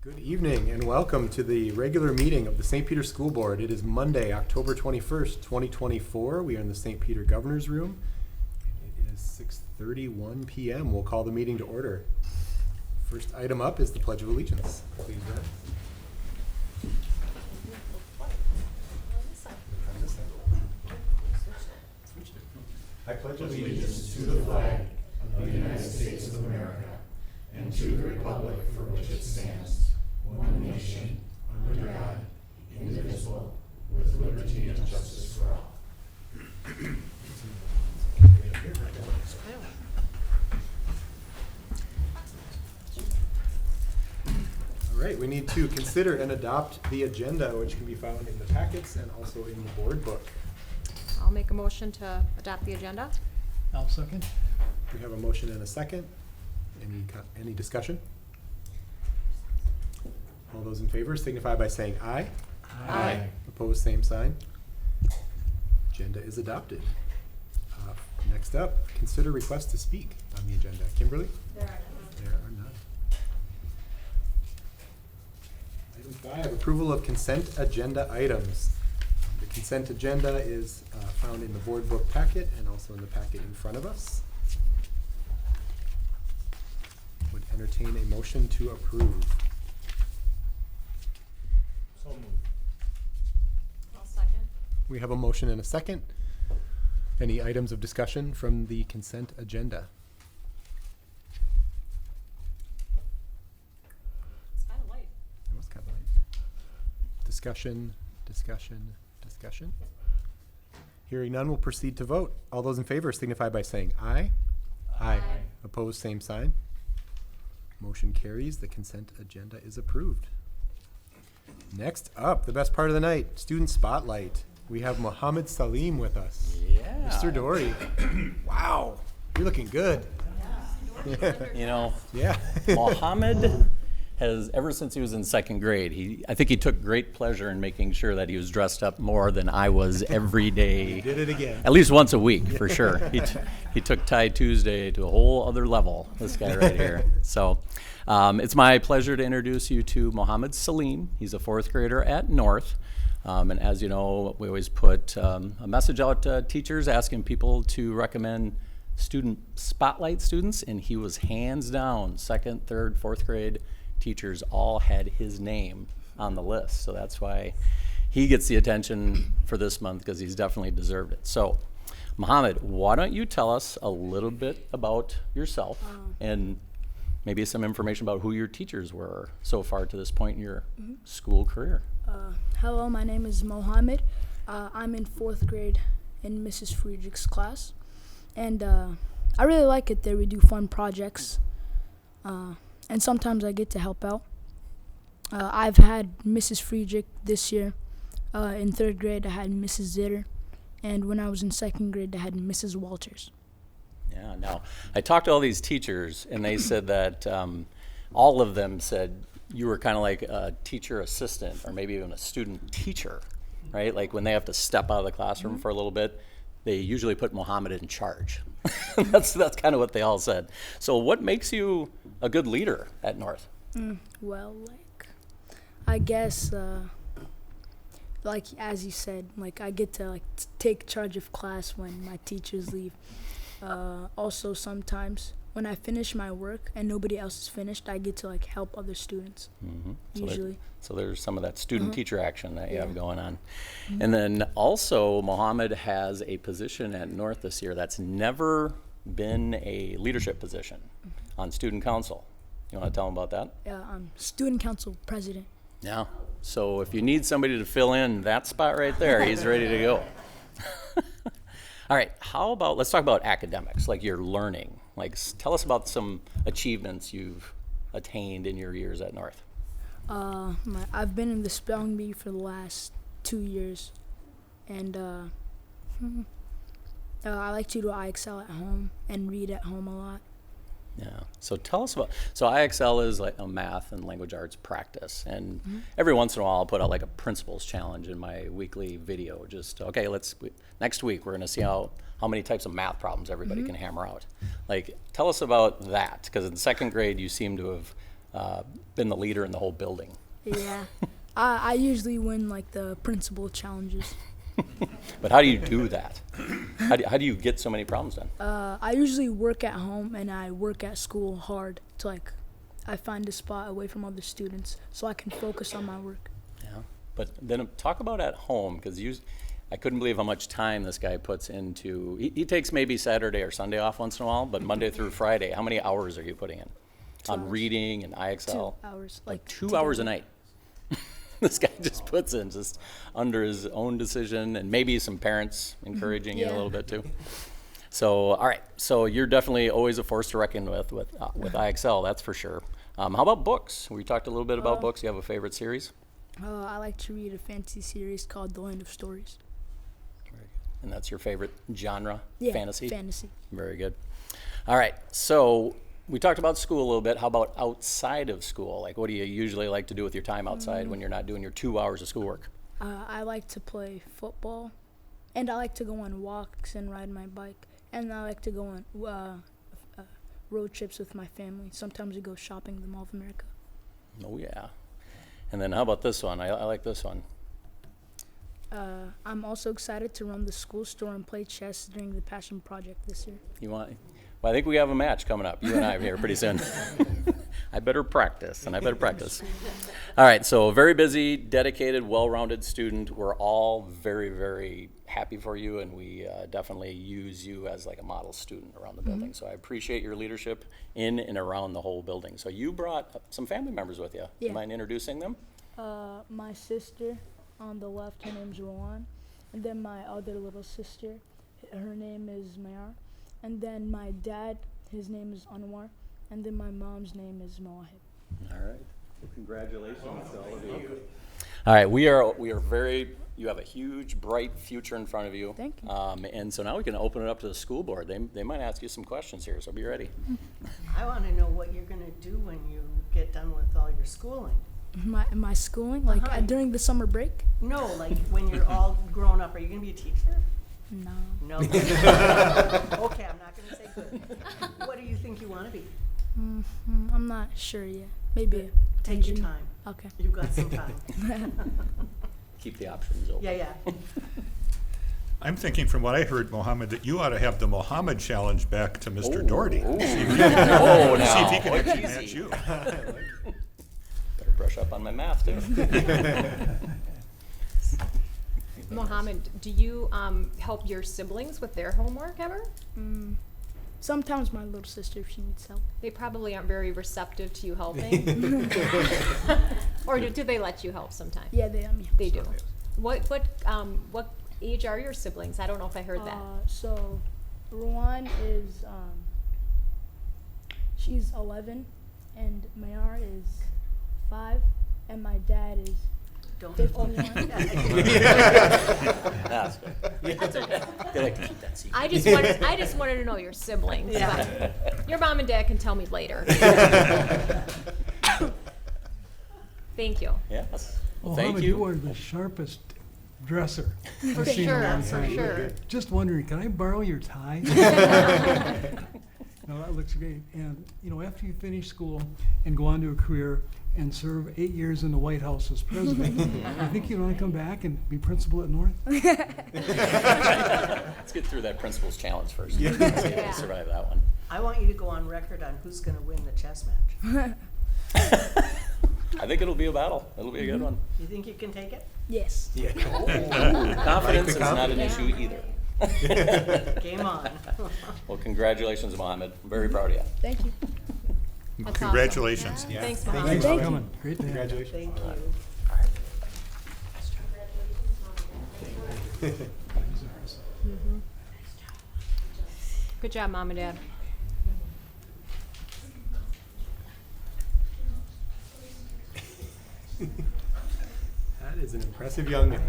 Good evening and welcome to the regular meeting of the St. Peter School Board. It is Monday, October 21st, 2024. We are in the St. Peter Governor's Room. It is 6:31 p.m. We'll call the meeting to order. First item up is the Pledge of Allegiance. Please rise. I pledge allegiance to the flag of the United States of America and to the republic for which it stands, one nation, under God, indivisible, with liberty and justice for all. All right, we need to consider and adopt the agenda, which can be found in the packets and also in the board book. I'll make a motion to adopt the agenda. I'll second. We have a motion and a second. Any discussion? All those in favor signify by saying aye. Aye. Opposed, same sign. Agenda is adopted. Next up, consider request to speak on the agenda. Kimberly? There are none. There are none. Item 5, approval of consent agenda items. The consent agenda is found in the board book packet and also in the packet in front of us. Would entertain a motion to approve. So moved. I'll second. We have a motion and a second. Any items of discussion from the consent agenda? It's kind of light. It was kind of late. Discussion. Hearing none, we'll proceed to vote. All those in favor signify by saying aye. Aye. Opposed, same sign. Motion carries. The consent agenda is approved. Next up, the best part of the night, student spotlight. We have Mohammed Salim with us. Yeah. Mr. Dory. Wow, you're looking good. You know, Yeah. Mohammed has, ever since he was in second grade, I think he took great pleasure in making sure that he was dressed up more than I was every day. Did it again. At least once a week, for sure. He took Tie Tuesday to a whole other level, this guy right here. So it's my pleasure to introduce you to Mohammed Salim. He's a fourth grader at North. And as you know, we always put a message out to teachers asking people to recommend student spotlight students, and he was hands down second, third, fourth grade teachers all had his name on the list. So that's why he gets the attention for this month, because he's definitely deserved it. So Mohammed, why don't you tell us a little bit about yourself and maybe some information about who your teachers were so far to this point in your school career. Hello, my name is Mohammed. I'm in fourth grade in Mrs. Friedrich's class. And I really like it there. We do fun projects. And sometimes I get to help out. I've had Mrs. Friedrich this year. In third grade, I had Mrs. Zitter. And when I was in second grade, I had Mrs. Walters. Yeah, now, I talked to all these teachers, and they said that all of them said you were kind of like a teacher assistant or maybe even a student teacher, right? Like when they have to step out of the classroom for a little bit, they usually put Mohammed in charge. That's kind of what they all said. So what makes you a good leader at North? Well, I guess, as you said, I get to take charge of class when my teachers leave. Also, sometimes when I finish my work and nobody else is finished, I get to help other students. Usually. So there's some of that student-teacher action that you have going on. And then also, Mohammed has a position at North this year that's never been a leadership position on student council. You want to tell him about that? Yeah, I'm student council president. Yeah. So if you need somebody to fill in that spot right there, he's ready to go. All right, let's talk about academics, like your learning. Tell us about some achievements you've attained in your years at North. I've been in the spelling bee for the last 2 years, and I like to do IXL at home and read at home a lot. Yeah. So tell us about. So IXL is like a math and language arts practice, and every once in a while I'll put out like a principles challenge in my weekly video. Just okay, next week we're going to see how many types of math problems everybody can hammer out. Like, tell us about that, because in second grade you seem to have been the leader in the whole building. Yeah. I usually win like the principal challenges. But how do you do that? How do you get so many problems done? I usually work at home and I work at school hard to like I find a spot away from other students so I can focus on my work. Yeah. But then talk about at home, because I couldn't believe how much time this guy puts into. He takes maybe Saturday or Sunday off once in a while, but Monday through Friday, how many hours are you putting in 2 on hours. reading and IXL? 2 hours. Like 2 hours a together. night. This guy just puts in just under his own decision, and maybe some parents encouraging you a Yeah. little bit too. So, all right. So you're definitely always a force to reckon with IXL, that's for sure. How about books? We talked a little bit about books. You have a favorite series? I like to read a fantasy series called The Land of Stories. And that's your favorite genre? Yeah, Fantasy? Fantasy. Very good. All right. So we talked about school a little bit. How about outside of school? Like, what do you usually like to do with your time outside when you're not doing your 2 hours of schoolwork? I like to play football, and I like to go on walks and ride my bike, and I like to go on road trips with my family. Sometimes we go shopping in the Mall of America. Oh, yeah. And then how about this one? I like this one. I'm also excited to run the school store and play chess during the Passion Project this year. You want? Well, I think we have a match coming up. You and I here pretty soon. I better practice, and I better practice. All right, so very busy, dedicated, well-rounded student. We're all very, very happy for you, and we definitely use you as like a model student around the building. So I appreciate your leadership in and around the whole building. So you brought some family members with you. Do you Yeah. mind introducing them? My sister on the left, her name's Rowan, and then my other little sister, her name is Mayar, and then my dad, his name is Anwar, and then my mom's name is Moahib. All right. Well, congratulations to all of you. All right, we are very. You have a huge, bright future in front of you. Thank you. And so now we can open it up to the school board. They might ask you some questions here, so be ready. I want to know what you're going to do when you get done with all your schooling. My schooling, like Uh-huh. during the summer break? No, like when you're all grown up, are you going to be a teacher? No. No. Okay, I'm not going to say good. What do you think you want to be? I'm not sure yet. Maybe. a Take your engineer. time. Okay. You've got some time. Keep the options open. Yeah. I'm thinking from what I heard, Mohammed, that you ought to have the Mohammed challenge back to Mr. Doherty. Oh, See if now. he can Oh, actually easy. match you. Better brush up on my math, too. Mohammed, do you help your siblings with their homework ever? Sometimes my little sister, if she needs help. They probably aren't very receptive to you helping. Or do they let you help sometimes? Yeah, they They do. What age are your siblings? I don't know if I heard that. So, Rowan is, she's 11, and Mayar is 5, and my dad is Don't. 51. That's good. That's okay. They like to keep that secret. I just wanted to know your siblings. Yeah. But your mom and dad can tell me later. Thank you. Yes. Well, Well, thank Mohammed, you. are the sharpest dresser. For I've seen in a sure, long for time. sure. Just wondering, can I borrow your tie? No, that looks great. And, after you finish school and go on to a career and serve 8 years in the White House as president, I think you'd want to come back and be principal at North? Let's get through that principal's challenge first. See if we can survive that one. I want you to go on record on who's going to win the chess match. I think it'll be a battle. It'll be a good one. You think you can take it? Yes. Confidence is not an issue either. Game on. Well, congratulations, Mohammed. I'm very proud of you. Thank you. That's awesome. Congratulations. Yeah. Thanks, Thank Mohammed. Thanks for Thank you. coming. Great to have you. Congratulations. Thank you. Good job, Mom and Dad. That is an impressive young man.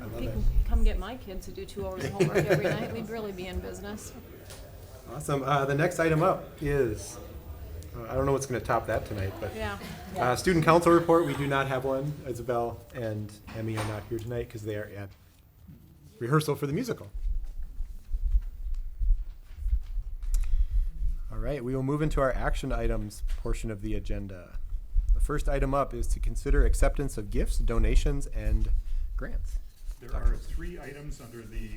I If love you it. can come get my kids to do 2 hours of homework every night, we'd really be in business. Awesome. The next item up is, I don't know what's going to top that tonight, but Yeah. student council report. We do not have one. Isabel and Emmy are not here tonight because they are at rehearsal for the musical. All right, we will move into our action items portion of the agenda. The first item up is to consider acceptance of gifts, donations, and grants. There are 3 items under the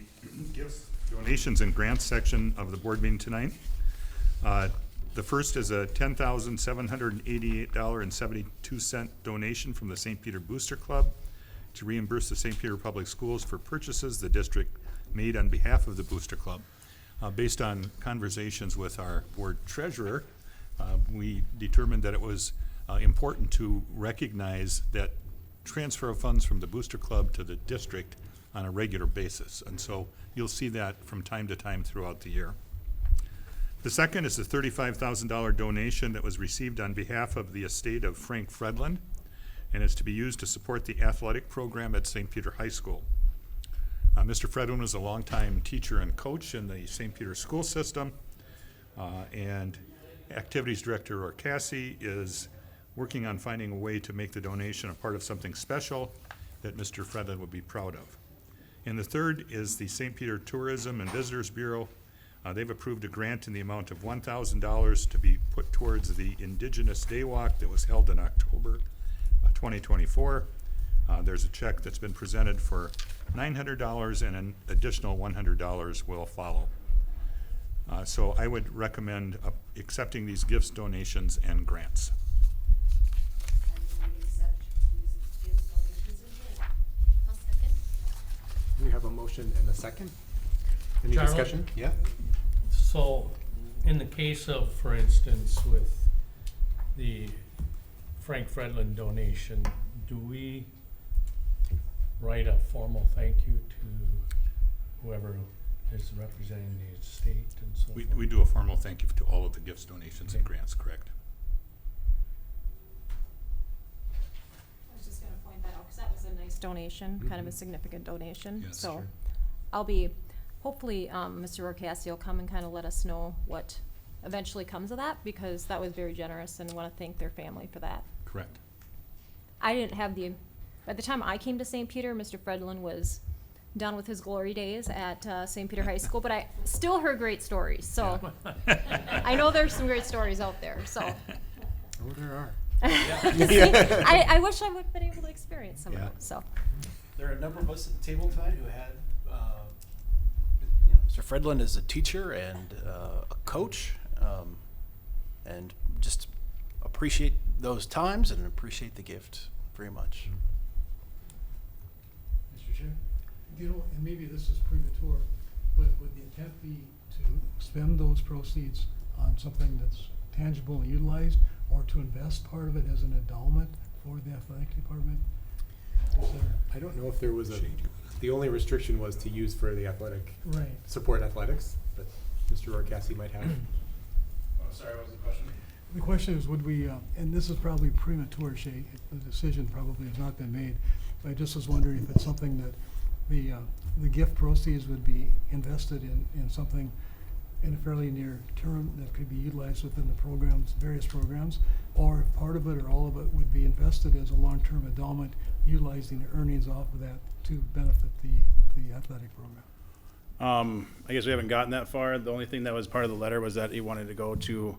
gifts, donations, and grants section of the board meeting tonight. The first is a $10,788.72 donation from the St. Peter Booster Club to reimburse the St. Peter Public Schools for purchases the district made on behalf of the Booster Club. Based on conversations with our board treasurer, we determined that it was important to recognize that transfer of funds from the Booster Club to the district on a regular basis. And so you'll see that from time to time throughout the year. The second is a $35,000 donation that was received on behalf of the estate of Frank Fredlund, and is to be used to support the athletic program at St. Peter High School. Mr. Fredlund was a longtime teacher and coach in the St. Peter school system, and Activities Director Orcassi is working on finding a way to make the donation a part of something special that Mr. Fredlund would be proud of. And the third is the St. Peter Tourism and Visitors Bureau. They've approved a grant in the amount of $1,000 to be put towards the Indigenous Day Walk that was held in October 2024. There's a check that's been presented for $900, and an additional $100 will follow. So I would recommend accepting these gifts, donations, and grants. I'll second. We have a motion and a second. Any Charlie? discussion? Yeah? So, in the case of, for instance, with the Frank Fredlund donation, do we write a formal thank you to whoever is representing the state and so forth? We do a formal thank you to all of the gifts, donations, and grants, correct? I was just gonna point that out, because that was a nice donation, kind of a significant donation. Yes, So sure. I'll be, hopefully, Mr. Orcassi will come and kind of let us know what eventually comes of that, because that was very generous, and want to thank their family for that. Correct. I didn't have by the time I came to St. Peter, Mr. Fredlund was done with his glory days at St. Peter High School, but I still heard great stories, so I know there's some great stories out there, so. Oh, there are. I wish I would have been able to experience some of Yeah. those, so. There are a number of us at the table tonight who had, Mr. Fredlund is a teacher and a coach, and just appreciate those times and appreciate the gift very much. Mr. Chair? You know, and maybe this is premature, but would the intent be to spend those proceeds on something that's tangible and utilized, or to invest part of it as an endowment for the athletic department? Is there, I don't know if there was the only restriction was to use for the athletic, right. support athletics, but Mr. Orcassi might have. Sorry, what was the question? The question is, would we, and this is probably premature, Shay, the decision probably has not been made, but I just was wondering if it's something that the gift proceeds would be invested in something in a fairly near term that could be utilized within the programs, various programs, or if part of it or all of it would be invested as a long-term endowment, utilizing the earnings off of that to benefit the athletic program. I guess we haven't gotten that far. The only thing that was part of the letter was that he wanted to go to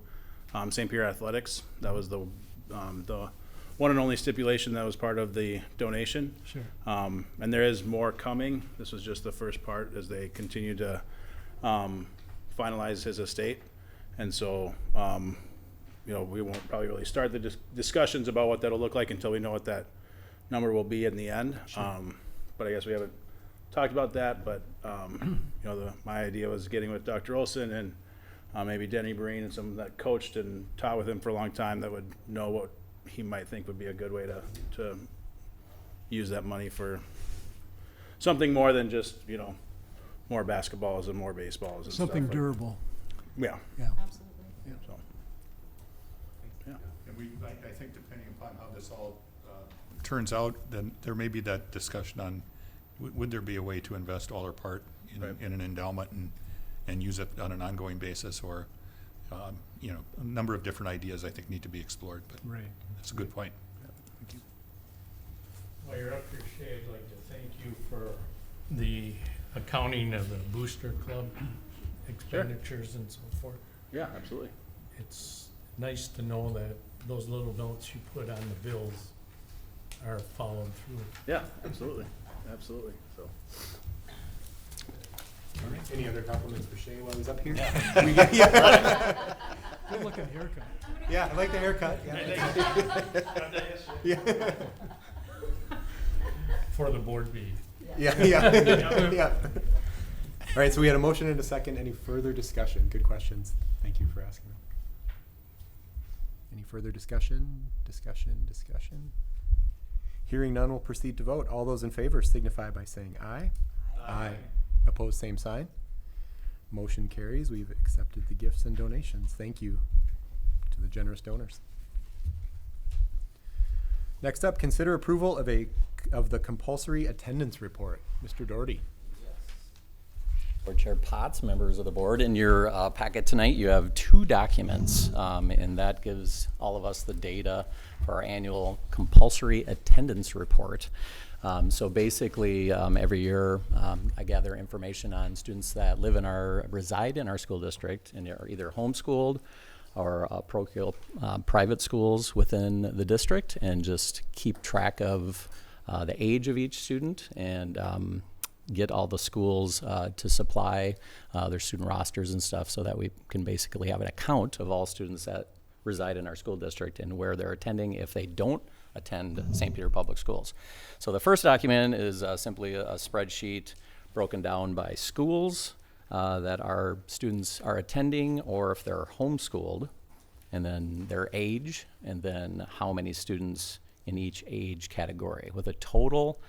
St. Peter Athletics. That was the one and only stipulation that was part of the donation. Sure. And there is more coming. This was just the first part as they continue to finalize his estate. And so, we won't probably really start the discussions about what that'll look like until we know what that number will be in the end. Sure. But I guess we haven't talked about that, but my idea was getting with Dr. Olson and maybe Denny Breen and someone that coached and taught with him for a long time that would know what he might think would be a good way to use that money for something more than just more basketballs and more baseballs and Something stuff durable. Yeah. Yeah. Absolutely. So, yeah. And I think depending upon how this all turns out, then there may be that discussion on would there be a way to invest all or part in an endowment and use it on an ongoing basis, or a number of different ideas I think need to be explored. But Right. that's a good point. Thank you. While you're up here, Shay, I'd like to thank you for the accounting of the Booster Club expenditures and so forth. Yeah, absolutely. it's nice to know that those little notes you put on the bills are followed through. Yeah, absolutely, absolutely, so. All right. Any other compliments for Shay while he's up here? Good looking haircut. Yeah, I like the haircut. Yeah. For the board meeting. Yeah, yeah, yeah. All right, so we had a motion and a second. Any further discussion? Good questions. Thank you for asking them. Any further discussion? Discussion? Hearing none, we'll proceed to vote. All those in favor signify by saying aye. Aye. Opposed, same sign. Motion carries. We've accepted the gifts and donations. Thank you to the generous donors. Next up, consider approval of the compulsory attendance report. Mr. Doherty. Board Chair Potts, members of the board, in your packet tonight you have 2 documents, and that gives all of us the data for our annual compulsory attendance report. So basically, every year I gather information on students that reside in our school district and are either homeschooled or parochial private schools within the district, and just keep track of the age of each student and get all the schools to supply their student rosters and stuff, so that we can basically have an account of all students that reside in our school district and where they're attending if they don't attend St. Peter Public Schools. So the first document is simply a spreadsheet broken down by schools that our students are attending, or if they're homeschooled, and then their age, and then how many students in each age category, with a total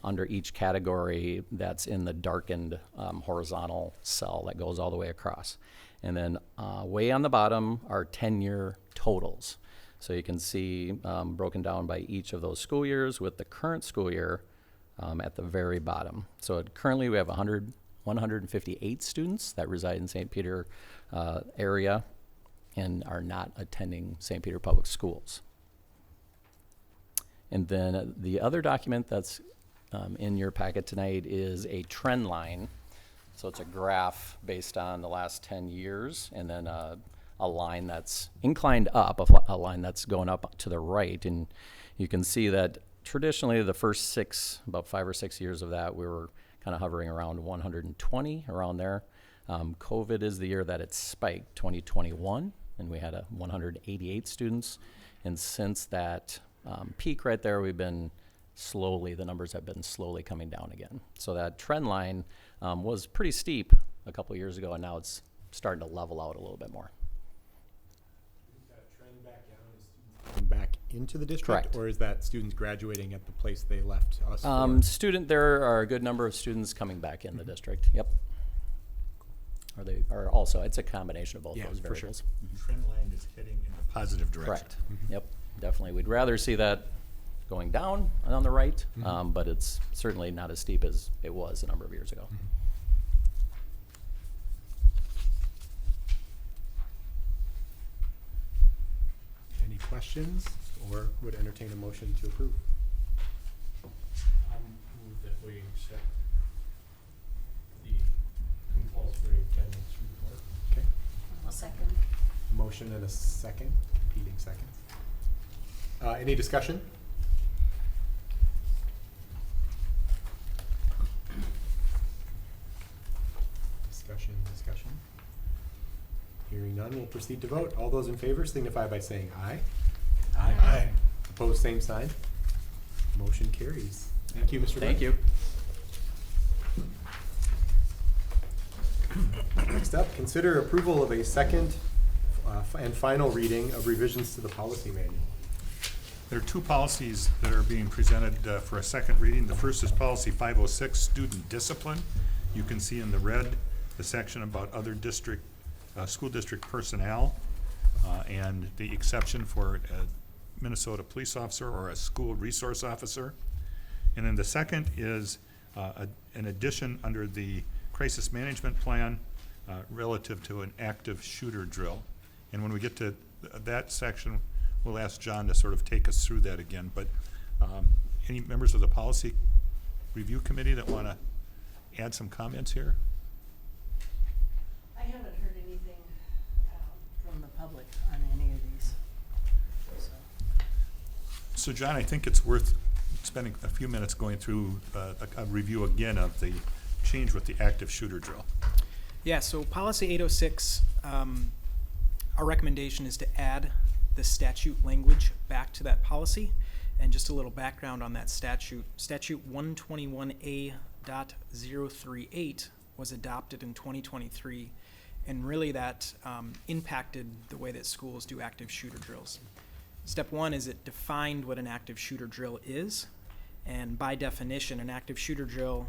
under each category that's in the darkened horizontal cell that goes all the way across. And then way on the bottom are 10-year totals. So you can see broken down by each of those school years, with the current school year at the very bottom. So currently we have 158 students that reside in St. Peter area and are not attending St. Peter Public Schools. And then the other document that's in your packet tonight is a trend line. So it's a graph based on the last 10 years, and then a line that's inclined up, a line that's going up to the right. And you can see that traditionally the first about 5 or 6 years of that, we were kind of hovering around 120, around there. COVID is the year that it spiked, 2021, and we had 188 students. And since that peak right there, the numbers have been slowly coming down again. So that trend line was pretty steep a couple years ago, and now it's starting to level out a little bit more. Is that trend back down as students come back into the district? Correct. Or is that students graduating at the place they left us for? There are a good number of students coming back in the district, yep. Or they are also, it's a combination of both those for sure. variables. Trend line is heading in a positive direction. Correct, yep, definitely. We'd rather see that going down on the right, but it's certainly not as steep as it was a number of years ago. Any questions, or would entertain a motion to approve? Move that we accept the compulsory attendance report. Okay. I'll second. Motion and a second, competing seconds. Any discussion? Discussion. Hearing none, we'll proceed to vote. All those in favor signify by saying aye. Aye. Opposed, same sign. Motion carries. Thank you, Mr. Thank Dunn. you. Next up, consider approval of a second and final reading of revisions to the policy manual. There are 2 policies that are being presented for a second reading. The first is policy 506, student discipline. You can see in the red the section about other district, school district personnel, and the exception for a Minnesota police officer or a school resource officer. And then the second is an addition under the crisis management plan relative to an active shooter drill. And when we get to that section, we'll ask John to sort of take us through that again. But any members of the policy review committee that want to add some comments here? I haven't heard anything from the public on any of these. So, So John, I think it's worth spending a few minutes going through a review again of the change with the active shooter drill. Yeah, so policy 806, our recommendation is to add the statute language back to that policy. And just a little background on that statute. Statute 121A.038 was adopted in 2023, and really that impacted the way that schools do active shooter drills. Step one is it defined what an active shooter drill is, and by definition, an active shooter drill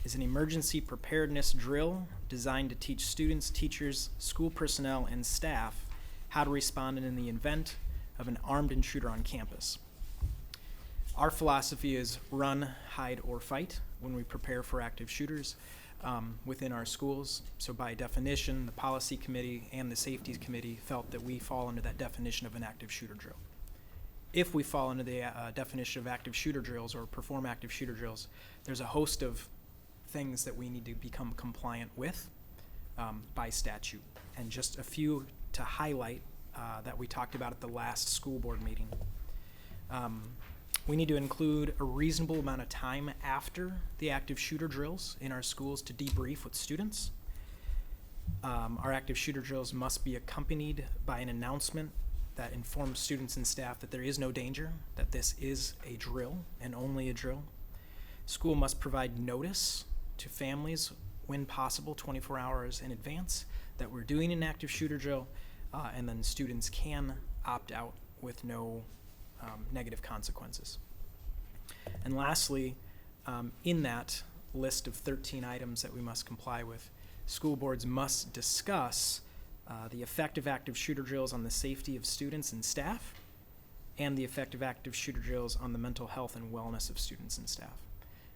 is an emergency preparedness drill designed to teach students, teachers, school personnel, and staff how to respond in the event of an armed intruder on campus. Our philosophy is run, hide, or fight when we prepare for active shooters within our schools. So by definition, the policy committee and the safety committee felt that we fall under that definition of an active shooter drill. If we fall under the definition of active shooter drills or perform active shooter drills, there's a host of things that we need to become compliant with by statute. And just a few to highlight that we talked about at the last school board meeting. We need to include a reasonable amount of time after the active shooter drills in our schools to debrief with students. Our active shooter drills must be accompanied by an announcement that informs students and staff that there is no danger, that this is a drill and only a drill. School must provide notice to families when possible, 24 hours in advance, that we're doing an active shooter drill, and then students can opt out with no negative consequences. And lastly, in that list of 13 items that we must comply with, school boards must discuss the effect of active shooter drills on the safety of students and staff, and the effect of active shooter drills on the mental health and wellness of students and staff.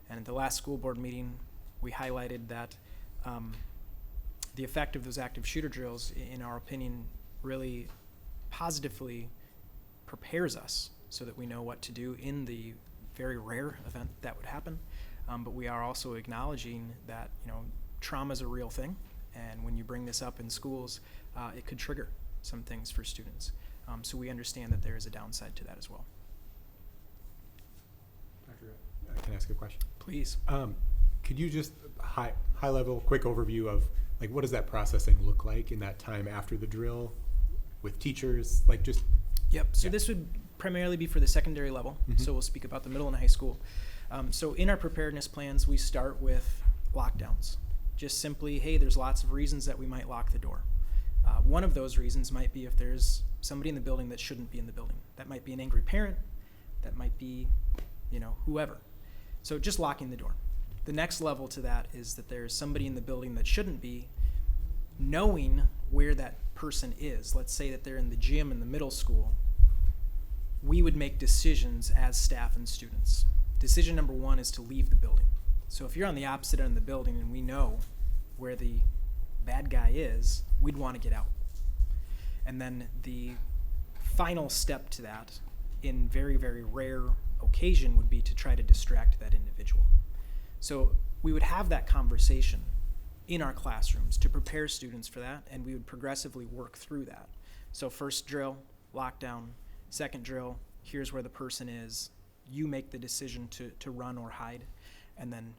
And at the last school board meeting, we highlighted that the effect of those active shooter drills, in our opinion, really positively prepares us so that we know what to do in the very rare event that would happen. But we are also acknowledging that, trauma is a real thing, and when you bring this up in schools, it could trigger some things for students. So we understand that there is a downside to that as well. Dr. Can I ask a question? Please. Could you just high level, quick overview of what does that processing look like in that time after the drill with teachers? Yep. So Yeah. this would primarily be for the secondary level. Mhm. So we'll speak about the middle and high school. So in our preparedness plans, we start with lockdowns. Just simply, hey, there's lots of reasons that we might lock the door. One of those reasons might be if there's somebody in the building that shouldn't be in the building. That might be an angry parent. That might be, whoever. So just locking the door. The next level to that is that there's somebody in the building that shouldn't be, knowing where that person is. Let's say that they're in the gym in the middle school. We would make decisions as staff and students. Decision number one is to leave the building. So if you're on the opposite end of the building and we know where the bad guy is, we'd want to get out. And then the final step to that, in very, very rare occasion, would be to try to distract that individual. So we would have that conversation in our classrooms to prepare students for that, and we would progressively work through that. So first drill, lockdown. Second drill, here's where the person is. You make the decision to run or hide. And then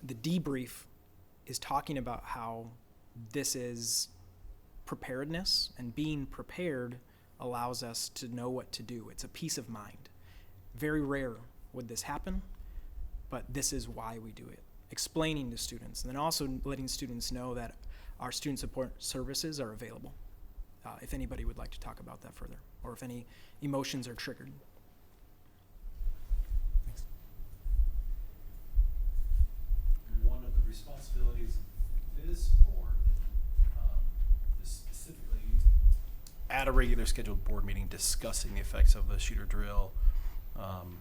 the debrief is talking about how this is preparedness, and being prepared allows us to know what to do. It's a peace of mind. Very rare would this happen, but this is why we do it. Explaining to students, and then also letting students know that our student support services are available if anybody would like to talk about that further, or if any emotions are triggered. Thanks. One of the responsibilities of this board is specifically At a regular scheduled board meeting, discussing the effects of the shooter drill on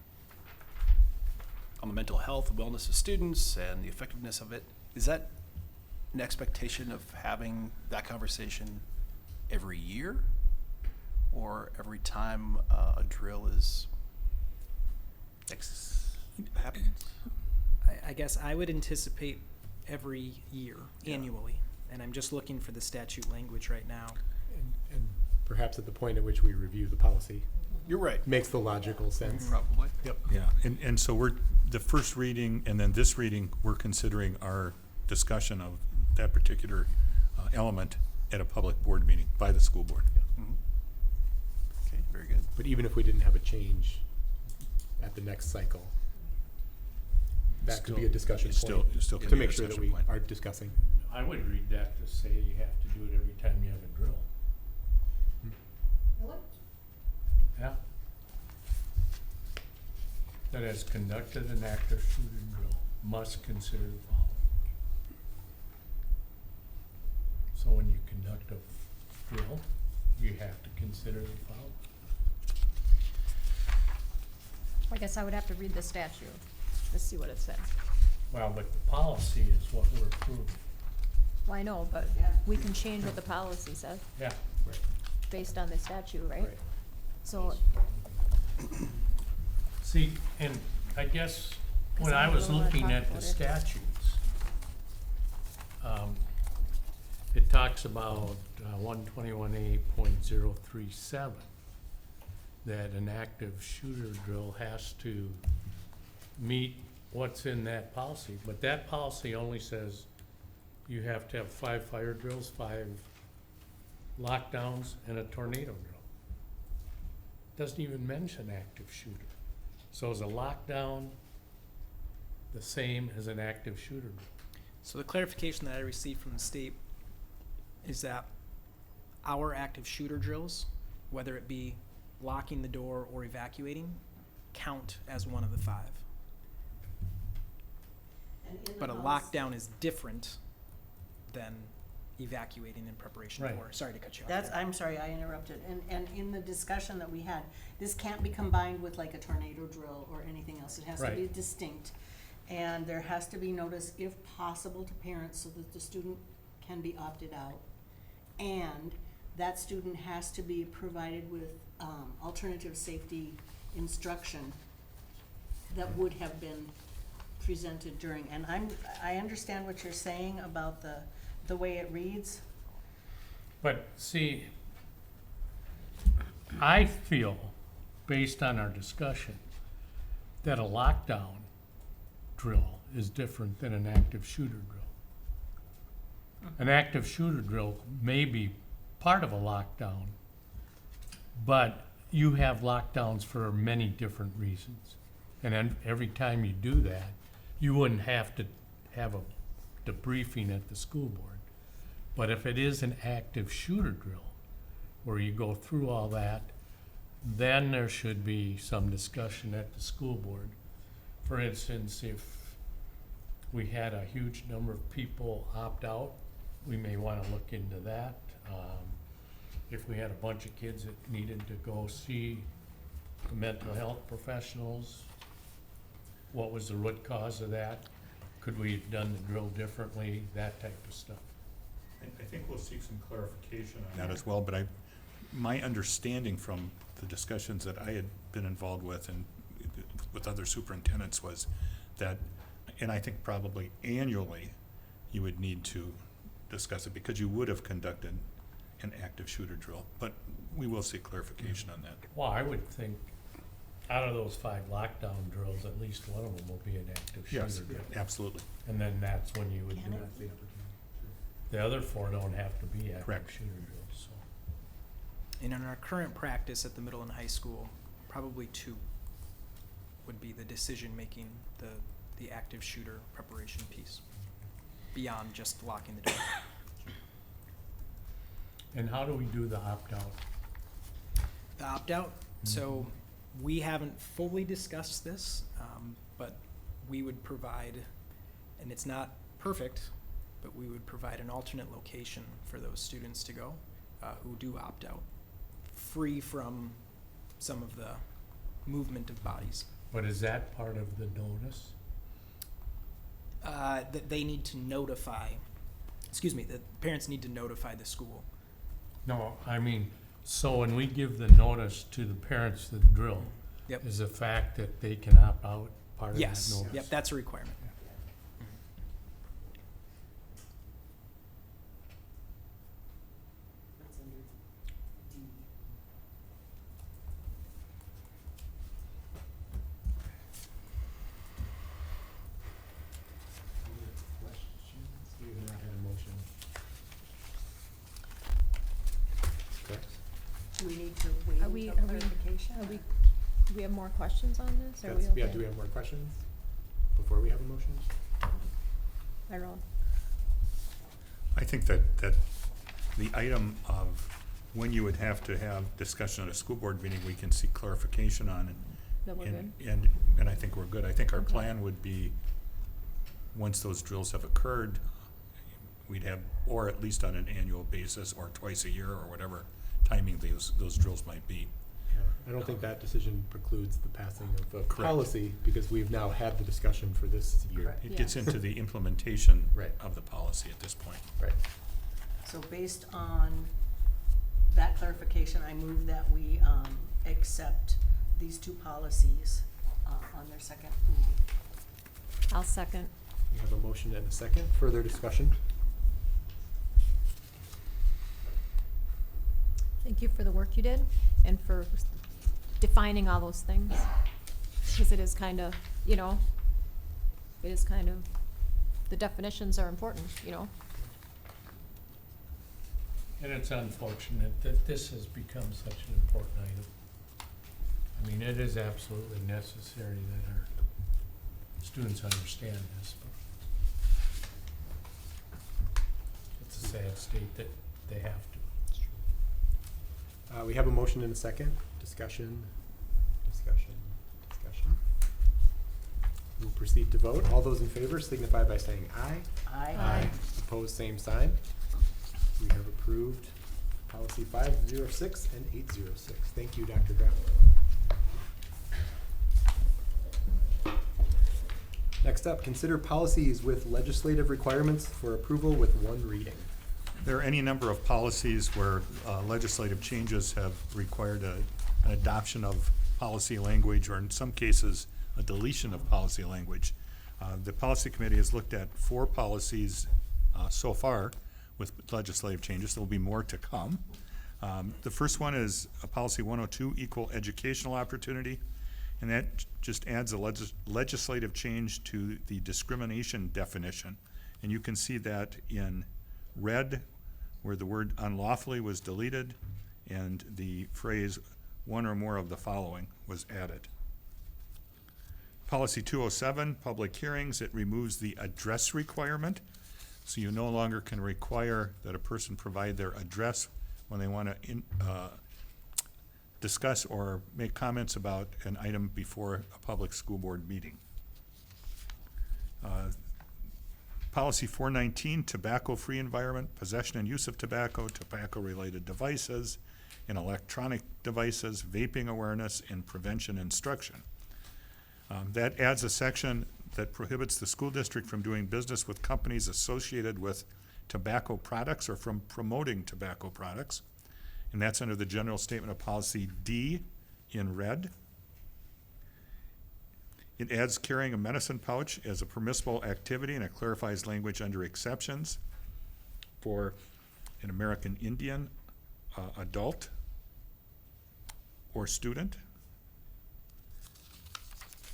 the mental health and wellness of students and the effectiveness of it. Is that an expectation of having that conversation every year, or every time a drill is happens? I guess I would anticipate every year, annually, and I'm just looking for the statute language right now. perhaps at the point at which we review the policy. You're right. Makes the logical sense. Probably. Yep. Yeah, and so we're, the first reading and then this reading, we're considering our discussion of that particular element at a public board meeting by the school board. Mhm. Okay, very good. But even if we didn't have a change at the next cycle, that could be a discussion It's still- point it still can to be a make sure that discussion we point. are discussing. I would read that to say you have to do it every time you have a drill. Yeah. That has conducted an active shooter drill must consider the following. So when you conduct a drill, you have to consider the following. I guess I would have to read the statute to see what it says. Well, but the policy is what we're approving. Well, I know, but we can change what the policy says Yeah. Right. based on the statute, right? Right. So, See, and I guess when I was looking at the statutes, it talks about 121A.037, that an active shooter drill has to meet what's in that policy. But that policy only says you have to have 5 fire drills, 5 lockdowns, and a tornado drill. Doesn't even mention active shooter. So is a lockdown the same as an active shooter drill? So the clarification that I received from the state is that our active shooter drills, whether it be locking the door or evacuating, count as one of the 5. And in the But a policy- lockdown is different than evacuating in preparation Right. for. Sorry to cut you off. That's, there. I'm sorry, I interrupted. And in the discussion that we had, this can't be combined with like a tornado drill or anything else. It has to be Right. distinct. And there has to be notice, if possible, to parents so that the student can be opted out. And that student has to be provided with alternative safety instruction that would have been presented during. And I understand what you're saying about the way it reads. But see, I feel, based on our discussion, that a lockdown drill is different than an active shooter drill. An active shooter drill may be part of a lockdown, but you have lockdowns for many different reasons. And then every time you do that, you wouldn't have to have a debriefing at the school board. But if it is an active shooter drill, where you go through all that, then there should be some discussion at the school board. For instance, if we had a huge number of people opt out, we may want to look into that. If we had a bunch of kids that needed to go see the mental health professionals, what was the root cause of that? Could we have done the drill differently? That type of stuff. I think we'll seek some clarification on that as well, but my understanding from the discussions that I had been involved with and with other superintendents was that, and I think probably annually, you would need to discuss it because you would have conducted an active shooter drill, but we will seek clarification on that. Well, I would think out of those 5 lockdown drills, at least one of them will be an active Yes, shooter drill. absolutely. And then that's when you would do it. The other 4 don't have to be active Correct. shooter drills, so. And in our current practice at the middle and high school, probably 2 would be the decision-making, the active shooter preparation piece, beyond just locking the door. And how do we do the opt-out? The opt-out, so we haven't fully discussed this, but we would provide, and it's not perfect, but we would provide an alternate location for those students to go who do opt out, free from some of the movement of bodies. But is that part of the notice? That they need to notify, the parents need to notify the school. No, I mean, so when we give the notice to the parents of the drill, Yep. is the fact that they can opt out part of that Yes, notice? yep, that's a requirement. That's under D. we need to wait Are we- until are we- clarification? Do we have more questions on this? Are we That's, yeah, okay? do we have more questions before we have a motion? I don't know. I think that the item of when you would have to have discussion at a school board meeting, we can seek clarification on it. That we're good? And I think we're good. I think our Okay. plan would be, once those drills have occurred, we'd have, or at least on an annual basis, or twice a year, or whatever timing those drills might be. Yeah, I don't think that decision precludes the passing of a Correct. policy, because we've now had the discussion for this year. Correct. It gets Yes. into the implementation Right. of the policy at this point. Right. So based on that clarification, I move that we accept these two policies on their second reading. I'll second. We have a motion and a second. Further discussion? Thank you for the work you did and for defining all those things. Because it is kind of, you know, the definitions are important, you know? And it's unfortunate that this has become such an important item. I mean, it is absolutely necessary that our students understand this. But it's a sad state that they have to. We have a motion and a second. Discussion. We'll proceed to vote. All those in favor signify by saying aye. Aye. Opposed, same sign. We have approved policy 506 and 806. Thank you, Dr. Graff. Next up, consider policies with legislative requirements for approval with one reading. There are any number of policies where legislative changes have required an adoption of policy language, or in some cases, a deletion of policy language. The policy committee has looked at 4 policies so far with legislative changes. There will be more to come. The first one is policy 102, equal educational opportunity, and that just adds a legislative change to the discrimination definition. And you can see that in red, where the word unlawfully was deleted and the phrase one or more of the following was added. Policy 207, public hearings, it removes the address requirement. So you no longer can require that a person provide their address when they want to discuss or make comments about an item before a public school board meeting. Policy 419, tobacco-free environment, possession and use of tobacco, tobacco-related devices, and electronic devices, vaping awareness, and prevention instruction. That adds a section that prohibits the school district from doing business with companies associated with tobacco products or from promoting tobacco products. And that's under the general statement of policy D in red. It adds carrying a medicine pouch as a permissible activity, and it clarifies language under exceptions for an American Indian adult or student.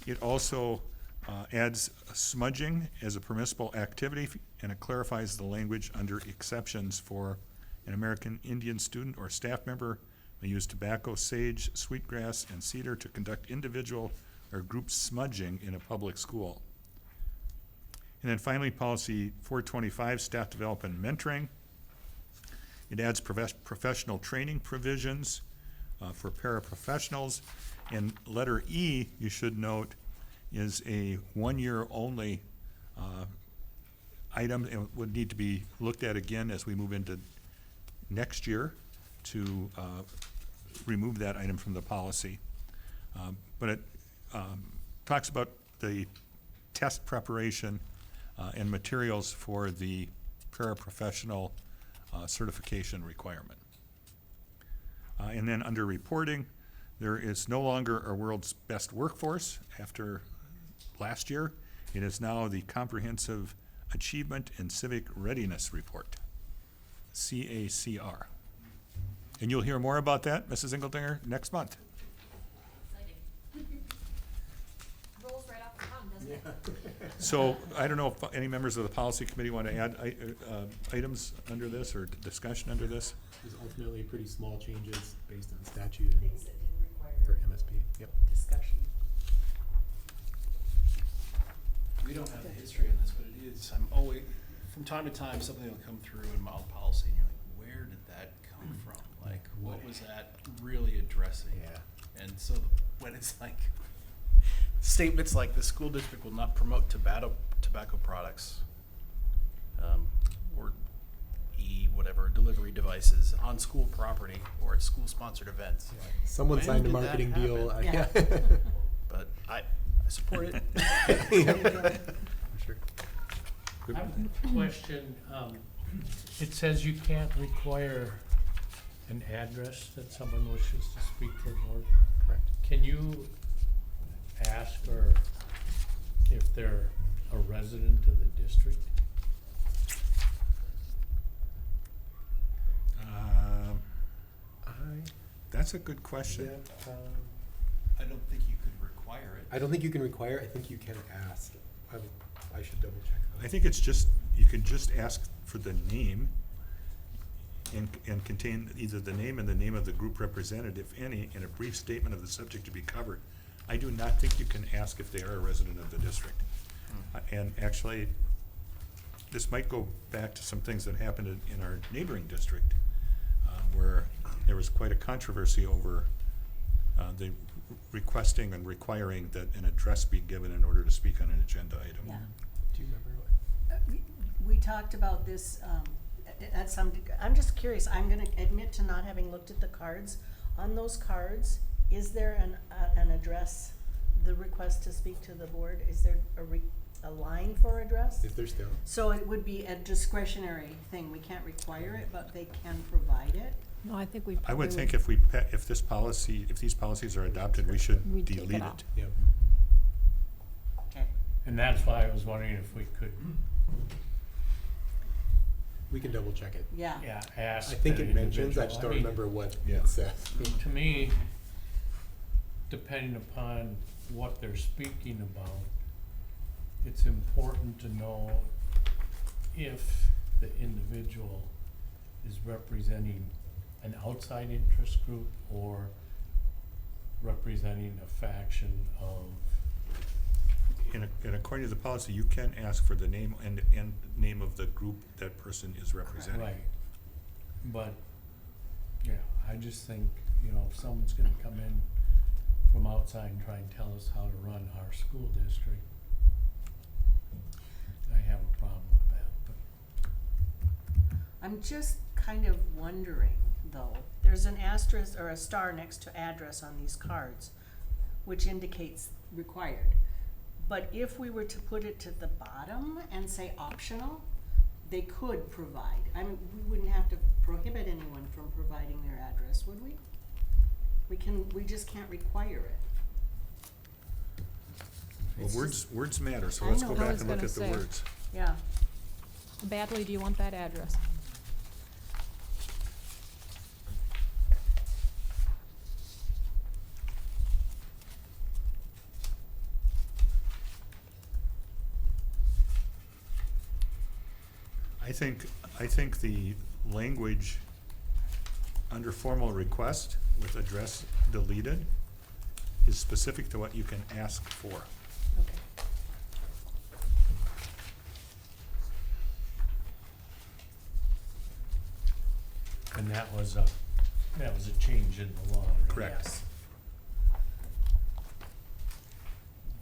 It also adds smudging as a permissible activity, and it clarifies the language under exceptions for an American Indian student or staff member may use tobacco, sage, sweetgrass, and cedar to conduct individual or group smudging in a public school. And then finally, policy 425, staff development and mentoring. It adds professional training provisions for paraprofessionals. And letter E, you should note, is a one-year only item, and would need to be looked at again as we move into next year to remove that item from the policy. But it talks about the test preparation and materials for the paraprofessional certification requirement. And then under reporting, there is no longer a world's best workforce after last year. It is now the Comprehensive Achievement and Civic Readiness Report, CACR. And you'll hear more about that, Mrs. Engeldinger, next month. Rolls right off the tongue, doesn't So I don't know if any members of the policy committee want to add items under this or discussion under this? There's ultimately pretty small changes based on statute and Things that didn't require for MSP. Yep. discussion. We don't have the history on this, but it is, I'm always, from time to time, something will come through in mild policy, and you're like, where did that come from? Like, what was that really addressing? Yeah. And so when it's like, statements like the school district will not promote tobacco products, or whatever, delivery devices on school property or at school-sponsored events. Someone When signed a did that marketing deal. happen? Yeah. But I support it. Sure. I have a question. It says you can't require an address that someone wishes to speak to the board. Correct. Can you ask or if they're a resident of the district? That's a good question. I don't think you could require it. I don't think you can require. I think you can ask. I should double check. I think it's just, you can just ask for the name and contain either the name and the name of the group represented, if any, and a brief statement of the subject to be covered. I do not think you can ask if they are a resident of the district. And actually, this might go back to some things that happened in our neighboring district, where there was quite a controversy over the requesting and requiring that an address be given in order to speak on an agenda item. Yeah. Do you remember what? We talked about this at some, I'm just curious, I'm gonna admit to not having looked at the cards. On those cards, is there an address, the request to speak to the board, is there a line for address? Is there still? So it would be a discretionary thing, we can't require it, but they can provide it? No, I think we I would probably think if these policies are adopted, we should We'd take it delete out. it. Yep. Okay. And that's why I was wondering if we could, We can double check it. Yeah. ask I think the it mentions, I individual. just don't mean, remember what Yeah. it says. To me, depending upon what they're speaking about, it's important to know if the individual is representing an outside interest group or representing a faction of, And according to the policy, you can ask for the name and name of the group that person is representing. right. But, yeah, I just think, if someone's gonna come in from outside and try and tell us how to run our school district, I have a problem with that, but. I'm just kind of wondering, though, there's an asterisk or a star next to address on these cards, which indicates required. But if we were to put it to the bottom and say optional, they could provide. I mean, we wouldn't have to prohibit anyone from providing their address, would we? We just can't require it. Well, It's words matter, so I let's know. go I back was and look gonna at the say. words. Yeah. badly do you want that address? I think the language under formal request with address deleted is specific to what you can ask for. Okay. And that was a change in the law, right? Correct. Yes.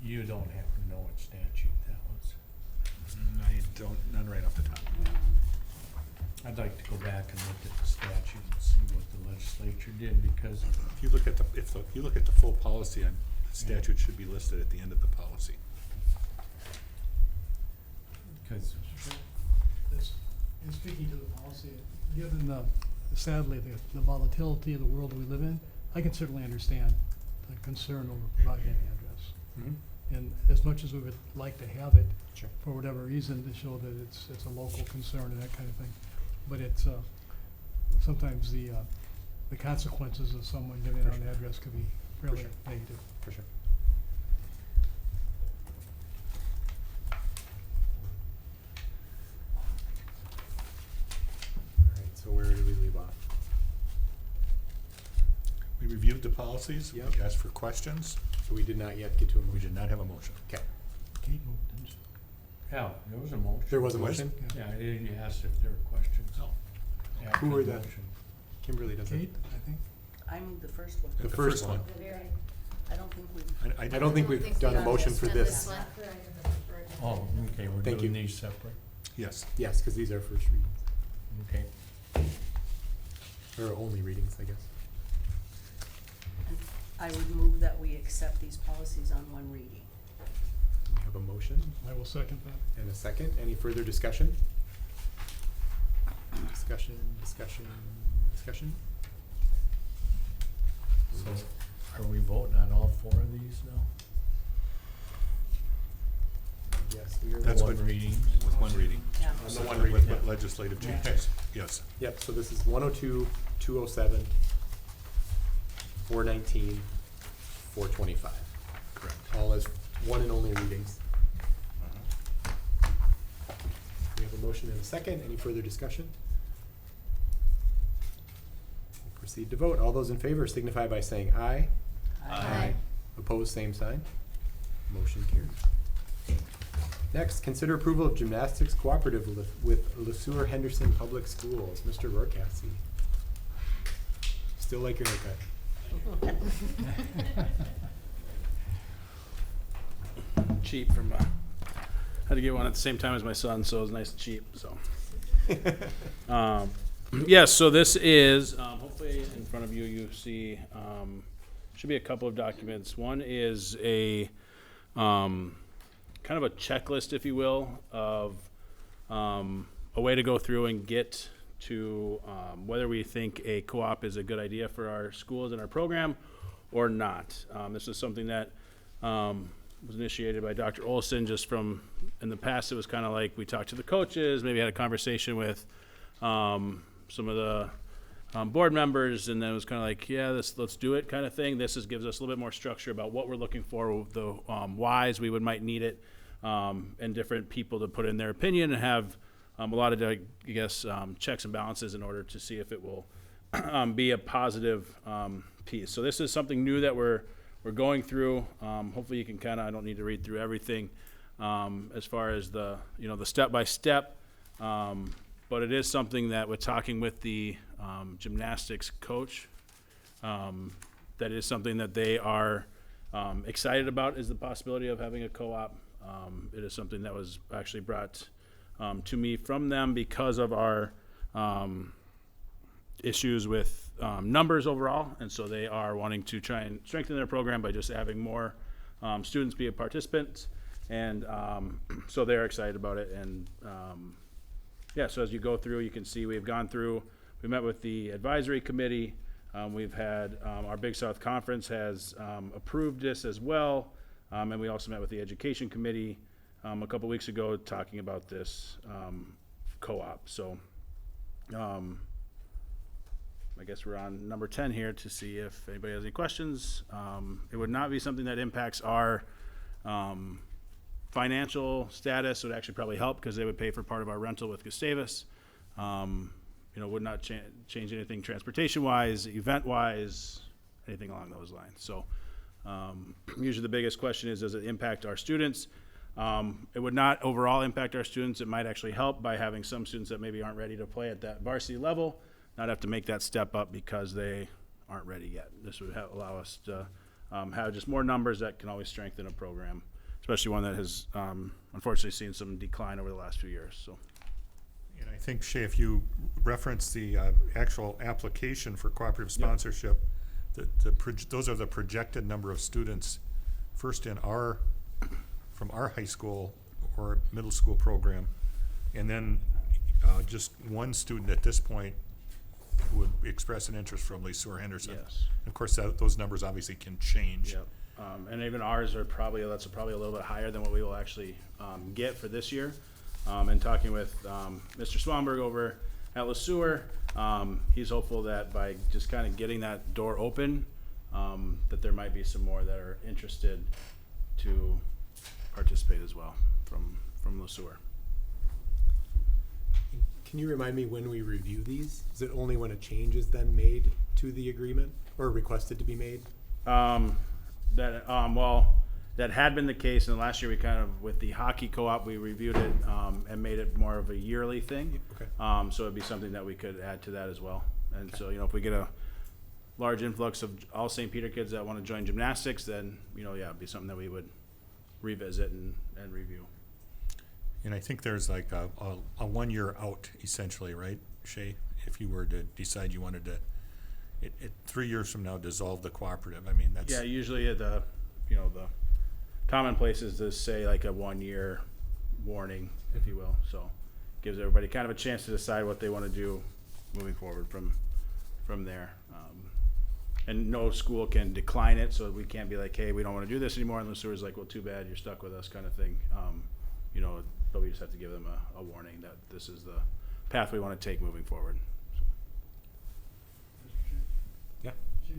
You don't happen to know what statute that was? I don't, none right off the top. I'd like to go back and look at the statute and see what the legislature did, because, If you look at the full policy, the statute should be listed at the end of the policy. In speaking to the policy, given sadly the volatility of the world we live in, I can certainly understand the concern over providing an address. Mm-hmm. And as much as we would like to have it, Sure. for whatever reason, to show that it's a local concern and that kind of thing, but it's sometimes the consequences of someone giving out an address could be fairly sure. negative. For sure. the policies. We Yep. asked for questions. So we did not yet get to a We motion. did not have a motion. Okay. Kate moved, didn't she? Yeah, there was a motion. There was a Was? motion? Yeah, you asked if there were questions. No. After Who were the the- motion. Kimberly does it. Kate, I think. I moved the first one. The first one. I don't think we've. I don't think we've done a motion for this. Oh, okay, we're Thank doing you. these separate. Yes. Yes, because these are first readings, Okay. or only readings, I guess. I would move that we accept these policies on one reading. We have a motion I will second that. and a second. Any further discussion? Discussion? So are we voting on all four of these now? Yes, we are. That's One what- reading. With one reading. Yeah. On the one With reading. legislative changes. Yes. Yep, so this is 102, 207, 419, 425. Correct. All as one and only readings. We have a motion and a second. Any further discussion? We'll proceed to vote. All those in favor signify by saying aye. Opposed, same sign. Motion carries. Next, consider approval of gymnastics cooperative with LeSueur Henderson Public Schools. Mr. Rohrkassi. Still like your haircut. Cheap from, had to get one at the same time as my son, so it was nice and cheap, so. Yes, so this is, hopefully in front of you, you see, should be a couple of documents. One is a, kind of a checklist, if you will, of a way to go through and get to whether we think a co-op is a good idea for our schools and our program or not. This is something that was initiated by Dr. Olson. Just from in the past, it was kind of like we talked to the coaches, maybe had a conversation with some of the board members, and then it was kind of like, yeah, let's do it kind of thing. This gives us a little bit more structure about what we're looking for, the whys we might need it, and different people to put in their opinion and have a lot of, I guess, checks and balances in order to see if it will be a positive piece. So this is something new that we're going through. Hopefully you can kind of, I don't need to read through everything as far as the step by step, but it is something that we're talking with the gymnastics coach. That is something that they are excited about, is the possibility of having a co-op. It is something that was actually brought to me from them because of our issues with numbers overall, and so they are wanting to try and strengthen their program by just having more students be a participant, and so they're excited about it. And yeah, so as you go through, you can see we met with the advisory committee. We've had our Big South Conference has approved this as well, and we also met with the education committee a couple weeks ago talking about this co-op. So I guess we're on number 10 here to see if anybody has any questions. It would not be something that impacts our financial status. It would actually probably help because they would pay for part of our rental with Gustavus. Would not change anything transportation-wise, event-wise, anything along those lines. So usually the biggest question is, does it impact our students? It would not overall impact our students. It might actually help by having some students that maybe aren't ready to play at that varsity level not have to make that step up because they aren't ready yet. This would allow us to have just more numbers that can always strengthen a program, especially one that has unfortunately seen some decline over the last few years. So. And I think, Shay, if you reference the actual application for cooperative sponsorship, those are the projected number of students first from our high school or middle school program, and then just one student at this point would express an interest from LeSueur Henderson. Yes. Of course, those numbers obviously can change. Yep. And even ours are probably a little bit higher than what we will actually get for this year. And talking with Mr. Swanberg over at LeSueur, he's hopeful that by just kind of getting that door open, that there might be some more that are interested to participate as well from LeSueur. Can you remind me when we review these? Is it only when a change is then made to the agreement or requested to be made? That had been the case, and last year we kind of, with the hockey co-op, we reviewed it, and made it more of a yearly thing. Okay. So it'd be something that we could add to that as well. And so, if we get a large influx of all St. Peter kids that want to join gymnastics, then, it'd be something that we would revisit and review. And I think there's like a 1 year out essentially, right, Shay? If you were to decide you wanted to, 3 years from now, dissolve the cooperative. I mean, that's. Yeah, usually the commonplace is to say like a 1 year warning, if you will. So gives everybody kind of a chance to decide what they want to do moving forward from there. And no school can decline it, so we can't be like, hey, we don't want to do this anymore. And the sewer's like, well, too bad, you're stuck with us, kind of thing. But we just have to give them a warning that this is the path we want to take moving forward. Yeah.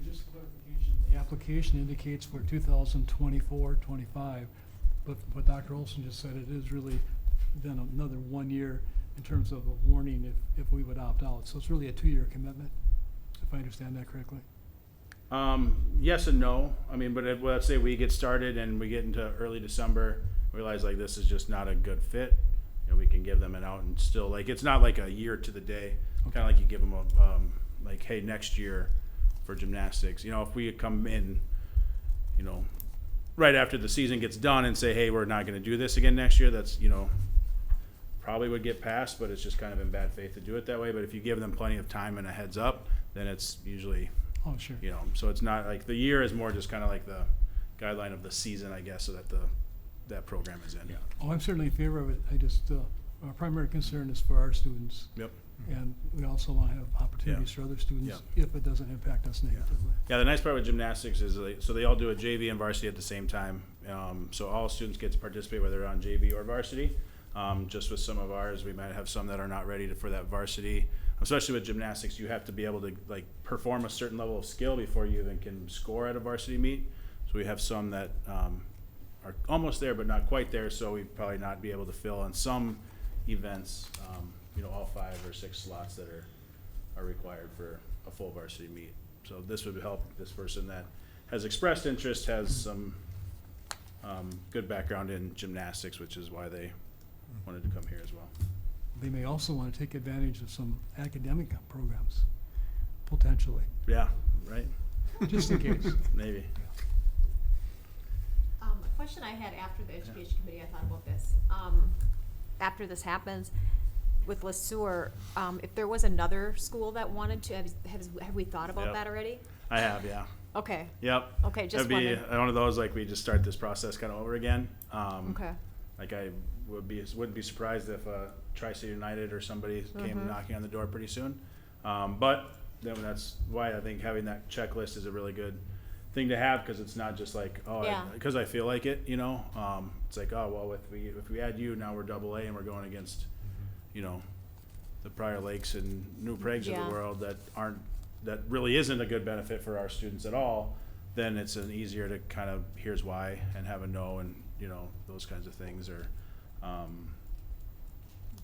Just a clarification, the application indicates for 2024-25, but what Dr. Olson just said, it is really then another 1 year in terms of a warning if we would opt out. So it's really a 2-year commitment, if I understand that correctly. Yes and no. I mean, but let's say we get started and we get into early December, realize like this is just not a good fit, we can give them an out and still, like, it's not like a year to the day. Okay. Kind of like you give them a, like, hey, next year for gymnastics, if we come in, right after the season gets done and say, hey, we're not going to do this again next year, that's, probably would get passed, but it's just kind of in bad faith to do it that way. But if you give them plenty of time and a heads up, then it's usually, Oh, sure. so it's not like the year is more just kind of like the guideline of the season, I guess, so that that program is in. Yeah. Oh, I'm certainly in favor of it. I just, our primary concern is for our students. Yep. And we also want to have opportunities for other students if it doesn't impact us negatively. Yeah, the nice part with gymnastics is so they all do a JV and varsity at the same time. So all students get to participate whether they're on JV or varsity. Just with some of ours, we might have some that are not ready for that varsity. Especially with gymnastics, you have to be able to like perform a certain level of skill before you even can score at a varsity meet. So we have some that are almost there but not quite there. So we'd probably not be able to fill on some events. All 5 or 6 slots that are required for a full varsity meet. So this would help this person that has expressed interest, has some good background in gymnastics, which is why they wanted to come here as well. They may also want to take advantage of some academic programs, potentially, Yeah, right? just in case. Maybe. A question I had after the education committee, I thought about this. After this happens with Le Sueur, if there was another school that wanted to, have we thought about Yep. that already? I have, yeah. Okay. Yep. Okay, just That'd be wondering. one of those, like, we just start this process kind of over again. Okay. Like, I wouldn't be surprised if Tri-State United or somebody came knocking on the door pretty soon. But then that's why I think having that checklist is a really good thing to have, because it's not just like, because I feel like it, it's like, oh, well, if we add you, now we're AA and we're going against, the Prior Lakes and New Pragues of the world that really isn't a good benefit for our students at all. Then it's an easier to kind of, here's why, and have a no, and those kinds of things are.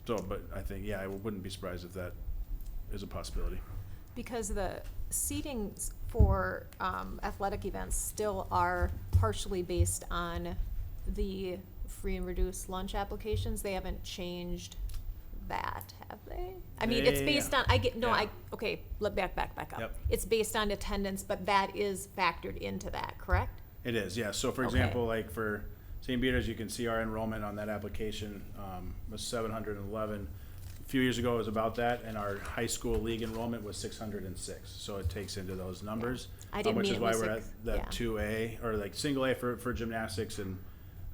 But I think, I wouldn't be surprised if that is a possibility. Because the seating for athletic events still are partially based on the free and reduced lunch applications. They haven't changed that, have they? I mean, it's based on, okay, back up. Yep. It's based on attendance, but that is factored into that, correct? It is, yeah. So for Okay. example, like for St. Peter's, you can see our enrollment on that application was 711. A few years ago it was about that, and our high school league enrollment was 606. So it takes into those numbers, I didn't which mean is it why was we're at that 2A or like single A for gymnastics, and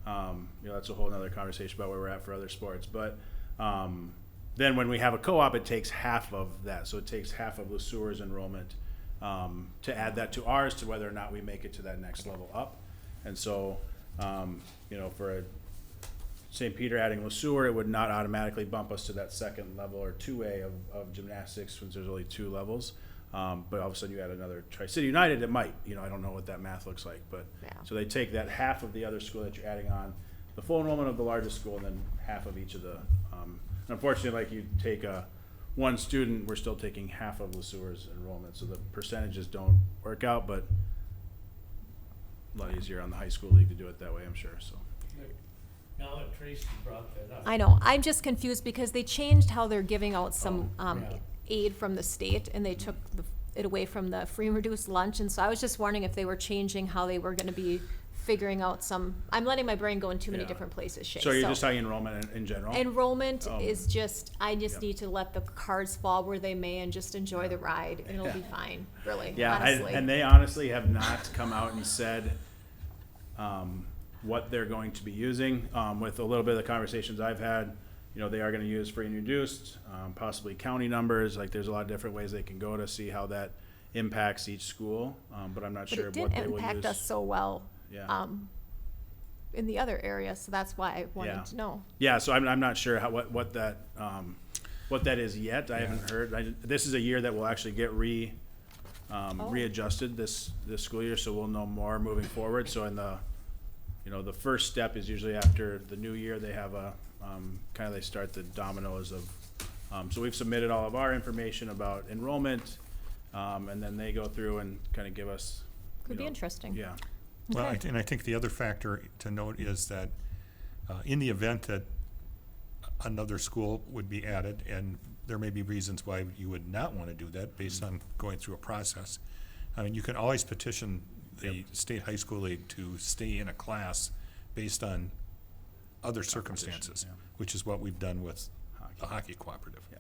that's a whole other conversation about where we're at for other sports. But then when we have a co-op, it takes half of that. So it takes half of Le Sueur's enrollment to add that to ours, to whether or not we make it to that next level up. And so, for a St. Peter adding Le Sueur, it would not automatically bump us to that second level or 2A of gymnastics, since there's only 2 levels. But all of a sudden you add another Tri-City United, it might, I don't know what that math looks like. But so they take that half of the other school that you're adding on, the full enrollment of the largest school, and then half of each of the, unfortunately, like you take a one student, we're still taking half of LeSueur's enrollment, so the percentages don't work out, but a lot easier on the high school league to do it that way, I'm sure, so. Now that Tracy brought that up. I know, I'm just confused because they changed how they're giving out some, yeah. aid from the state, and they took it away from the free and reduced lunch, and so I was just wondering if they were changing how they were gonna be figuring out some, I'm letting my brain go in too many Yeah. different places, Shay. So you're just talking enrollment in general? Enrollment Oh. is just, I just Yep. need to let the cards fall where they may and just enjoy the ride, and it'll be fine, really, Yeah, honestly. and they honestly have not come out and said, what they're going to be using. With a little bit of the conversations I've had, you know, they are gonna use free and reduced, possibly county numbers, like there's a lot of different ways they can go to see how that impacts each school, but I'm not But sure it what didn't they will use. impact us so well, Yeah. in the other areas, so that's why I Yeah. wanted to know. Yeah, so I'm not sure how, what that is yet. I haven't heard. This is a year that will actually get readjusted this school year, so we'll know more moving forward. So in the, you know, the first step is usually after the new year, they have a, they start the dominoes of, so we've submitted all of our information about enrollment, and then they go through and kind of give us. Could be interesting. Yeah. Well, Okay. and I think the other factor to note is that in the event that another school would be added, and there may be reasons why you would not want to do that based on going through a process. I mean, you can always petition the State High School League to stay in a class based on other circumstances, yeah. which is what we've done with Hockey. the hockey cooperative. Yeah.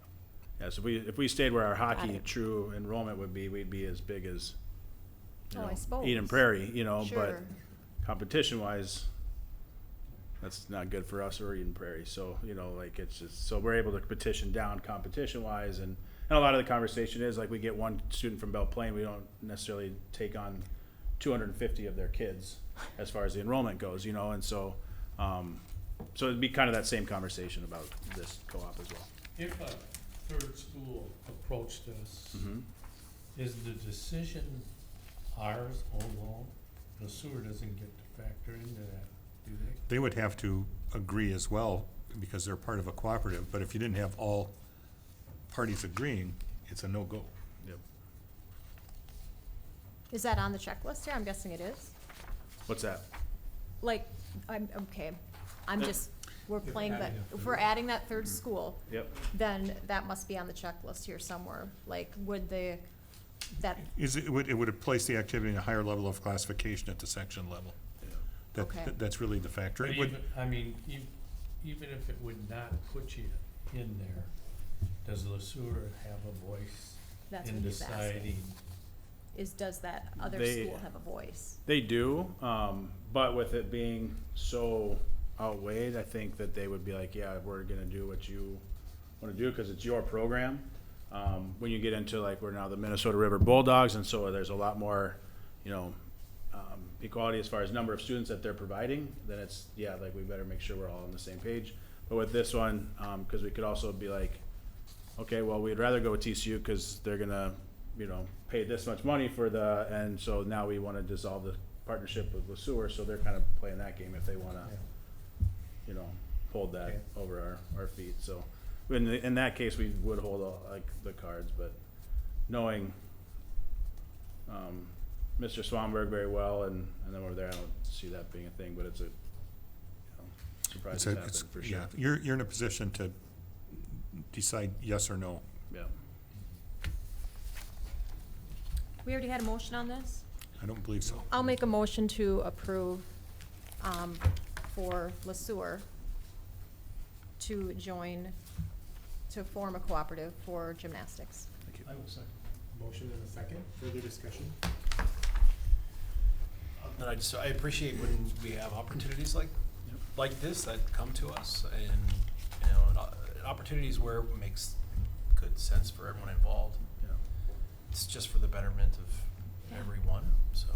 Yeah, so if we stayed where our hockey it. true enrollment would be, we'd be as big as, you Oh, I know, suppose. Eden Prairie, you know, but Sure. competition-wise, that's not good for us or Eden Prairie. So, you know, like it's just, so we're able to petition down competition-wise, and a lot of the conversation is like we get one student from Belle Plaine, we don't necessarily take on 250 of their kids as far as the enrollment goes, you know, and so, so it'd be kind of that same conversation about this co-op as well. If a third school approached us, Mm-hmm. is the decision ours alone? The sewer doesn't get to factor into that, do they? They would have to agree as well, because they're part of a cooperative, but if you didn't have all parties agreeing, it's a no-go. Yep. Is that on the checklist here? I'm guessing it is. What's that? Like, okay, I'm just, we're If playing that, adding a if we're adding that third school, Yep. then that must be on the checklist here somewhere. Like, would they, that, It would have placed the activity in a higher level of classification at the section level. Okay. That's really the factor. But It would- even, I mean, even if it would not put you in there, does the sewer have a voice that's in what he's asking. deciding? Does that other They- school have a voice? They do, but with it being so outweighed, I think that they would be like, yeah, we're gonna do what you wanna do, cause it's your program. When you get into like, we're now the Minnesota River Bulldogs, and so there's a lot more, you know, equality as far as number of students that they're providing, then it's, yeah, like we better make sure we're all on the same page. But with this one, cause we could also be like, okay, well, we'd rather go with TCU, cause they're gonna, you know, pay this much money for the, and so now we wanna dissolve the partnership with LeSueur, so they're kind of playing that game if they wanna, you know, hold that Okay. over our feet, so. In that case, we would hold all, like, the cards, but knowing, Mr. Swanberg very well, and then over there, I don't see that being a thing, but it's a, you know, surprise it's has a- happened it's- for sure. yeah, you're in a position to decide yes or no. Yeah. We already had a motion on this? I don't believe so. I'll make a motion to approve, for LeSueur to join, to form a cooperative for gymnastics. I will second. Motion and a second. Further discussion? And I appreciate when we have opportunities like this that come to us, and, you know, opportunities where it makes good sense for everyone involved. Yeah. It's just for the betterment of everyone, so.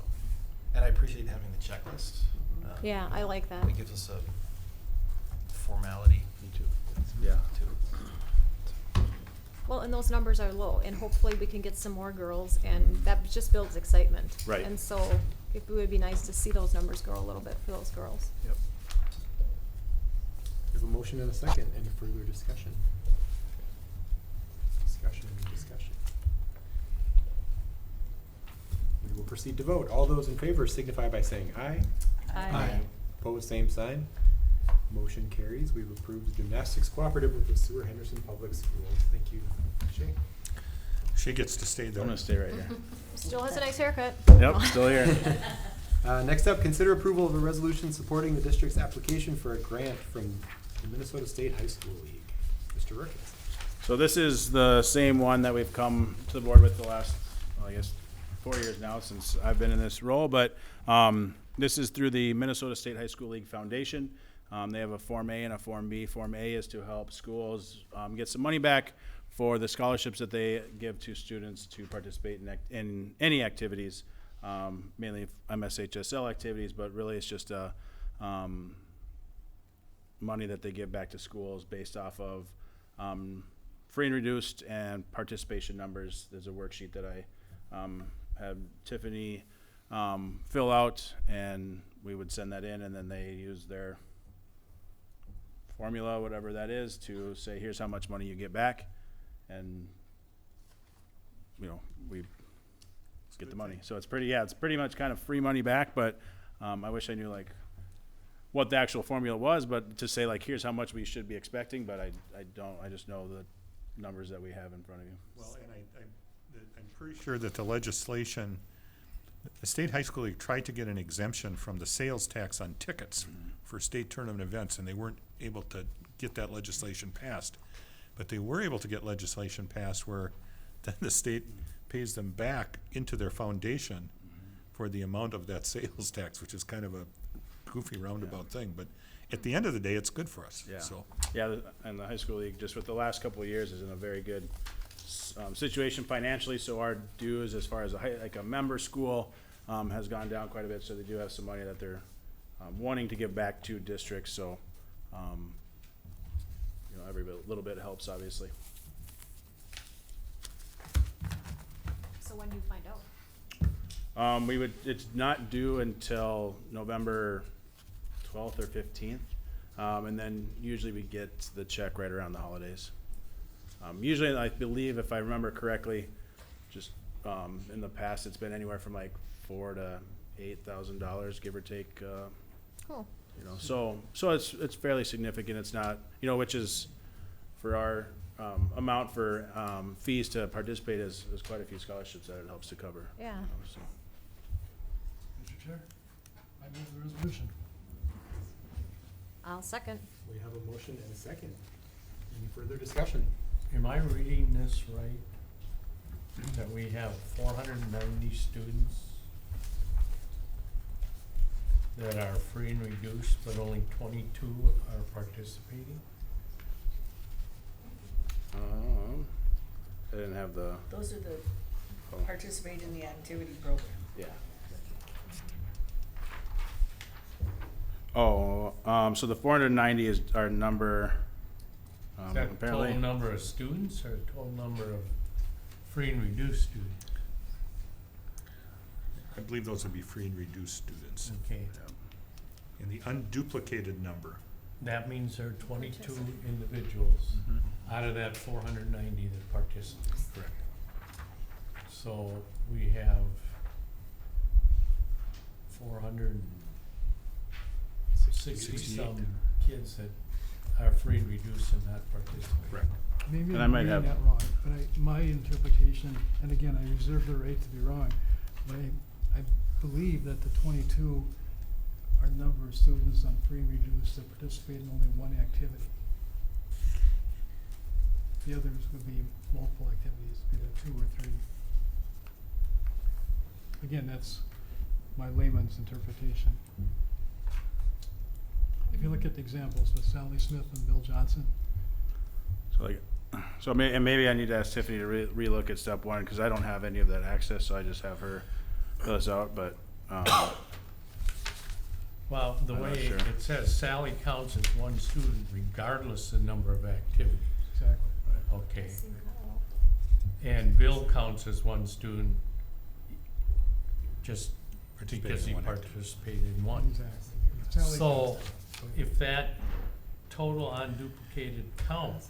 And I appreciate having the checklist. Yeah, I like that. It gives us a formality Me too. Yeah. to. Well, and those numbers are low, and hopefully we can get some more girls, and that just builds excitement. Right. And so, it would be nice to see those numbers grow a little bit for those girls. Yep. We have a motion and a second. Any further discussion? proceed to vote. All those in favor signify by saying aye. Aye. Opposed, same sign. Motion carries. We've approved the gymnastics cooperative with the Seward Henderson Public Schools. Thank you, Shay. She gets to stay I'm there. gonna stay right here. Still has a nice haircut. Yep, still here. Next up, consider approval of a resolution supporting the district's application for a grant from the Minnesota State High School League. Mr. Ricketts. So this is the same one that we've come to the board with the last, well, I guess, 4 years now since I've been in this role, but this is through the Minnesota State High School League Foundation. They have a Form A and a Form B. Form A is to help schools get some money back for the scholarships that they give to students to participate in any activities, mainly MSHSL activities, but really it's just money that they give back to schools based off of free and reduced and participation numbers. There's a worksheet that I had Tiffany fill out, and we would send that in, and then they use their formula, whatever that is, to say, here's how much money you get back, and we get the money. So it's pretty much kind of free money back, but I wish I knew what the actual formula was, but to say here's how much we should be expecting, but I don't. I just know the numbers that we have in front of you. Well, and I'm pretty sure that the legislation, the State High School League tried to get an exemption from the sales tax on tickets for state tournament events, and they weren't able to get that legislation passed. But they were able to get legislation passed where then the state pays them back into their foundation for the amount of that sales tax, which is kind of a goofy roundabout thing. But at the end of the day, it's good for us. Yeah. So. Yeah, and the high school league, just with the last couple of years, is in a very good situation financially. So our dues, as far as a member school, has gone down quite a bit. So they do have some money that they're wanting to give back to districts. So every little bit helps, obviously. So when do you find out? It's not due until November 12th or 15th. And then usually we get the check right around the holidays. Usually, I believe, if I remember correctly, just in the past, it's been anywhere from $4,000 to $8,000, give or take. Cool. So it's fairly significant. It's not, which is for our amount for fees to participate is quite a few scholarships that it helps to cover. Yeah. So. Mr. Chair, I move the resolution. I'll second. We have a motion and a second. Any further discussion? Am I reading this right? That we have 490 students that are free and reduced, but only 22 are participating? I didn't have the. Those are the participate in the activity program. Yeah. So the 490 is our number. Is that Apparently. total number of students or total number of free and reduced students? I believe those would be free and reduced students. Okay, And the unduplicated number. that means there are 22 individuals out of that 490 that participate. Correct. So we have 460-some kids that are free and reduced and not participate. Correct. Maybe And I I'm might reading have- that wrong, but my interpretation, and again, I reserve the right to be wrong, but I believe that the 22 are the number of students on free and reduced that participate in only one activity. The others would be multiple activities, either 2 or 3. Again, that's my layman's interpretation. If you look at the examples with Sally Smith and Bill Johnson, And maybe I need to ask Tiffany to relook at step 1 because I don't have any of that access, so I just have her fill this out. But Well, the I'm not way sure. it says Sally counts as one student regardless of the number of activities. exactly. Okay. And Bill counts as one student just because he in one activity. participated in one. Exactly. Sally So if that total unduplicated count,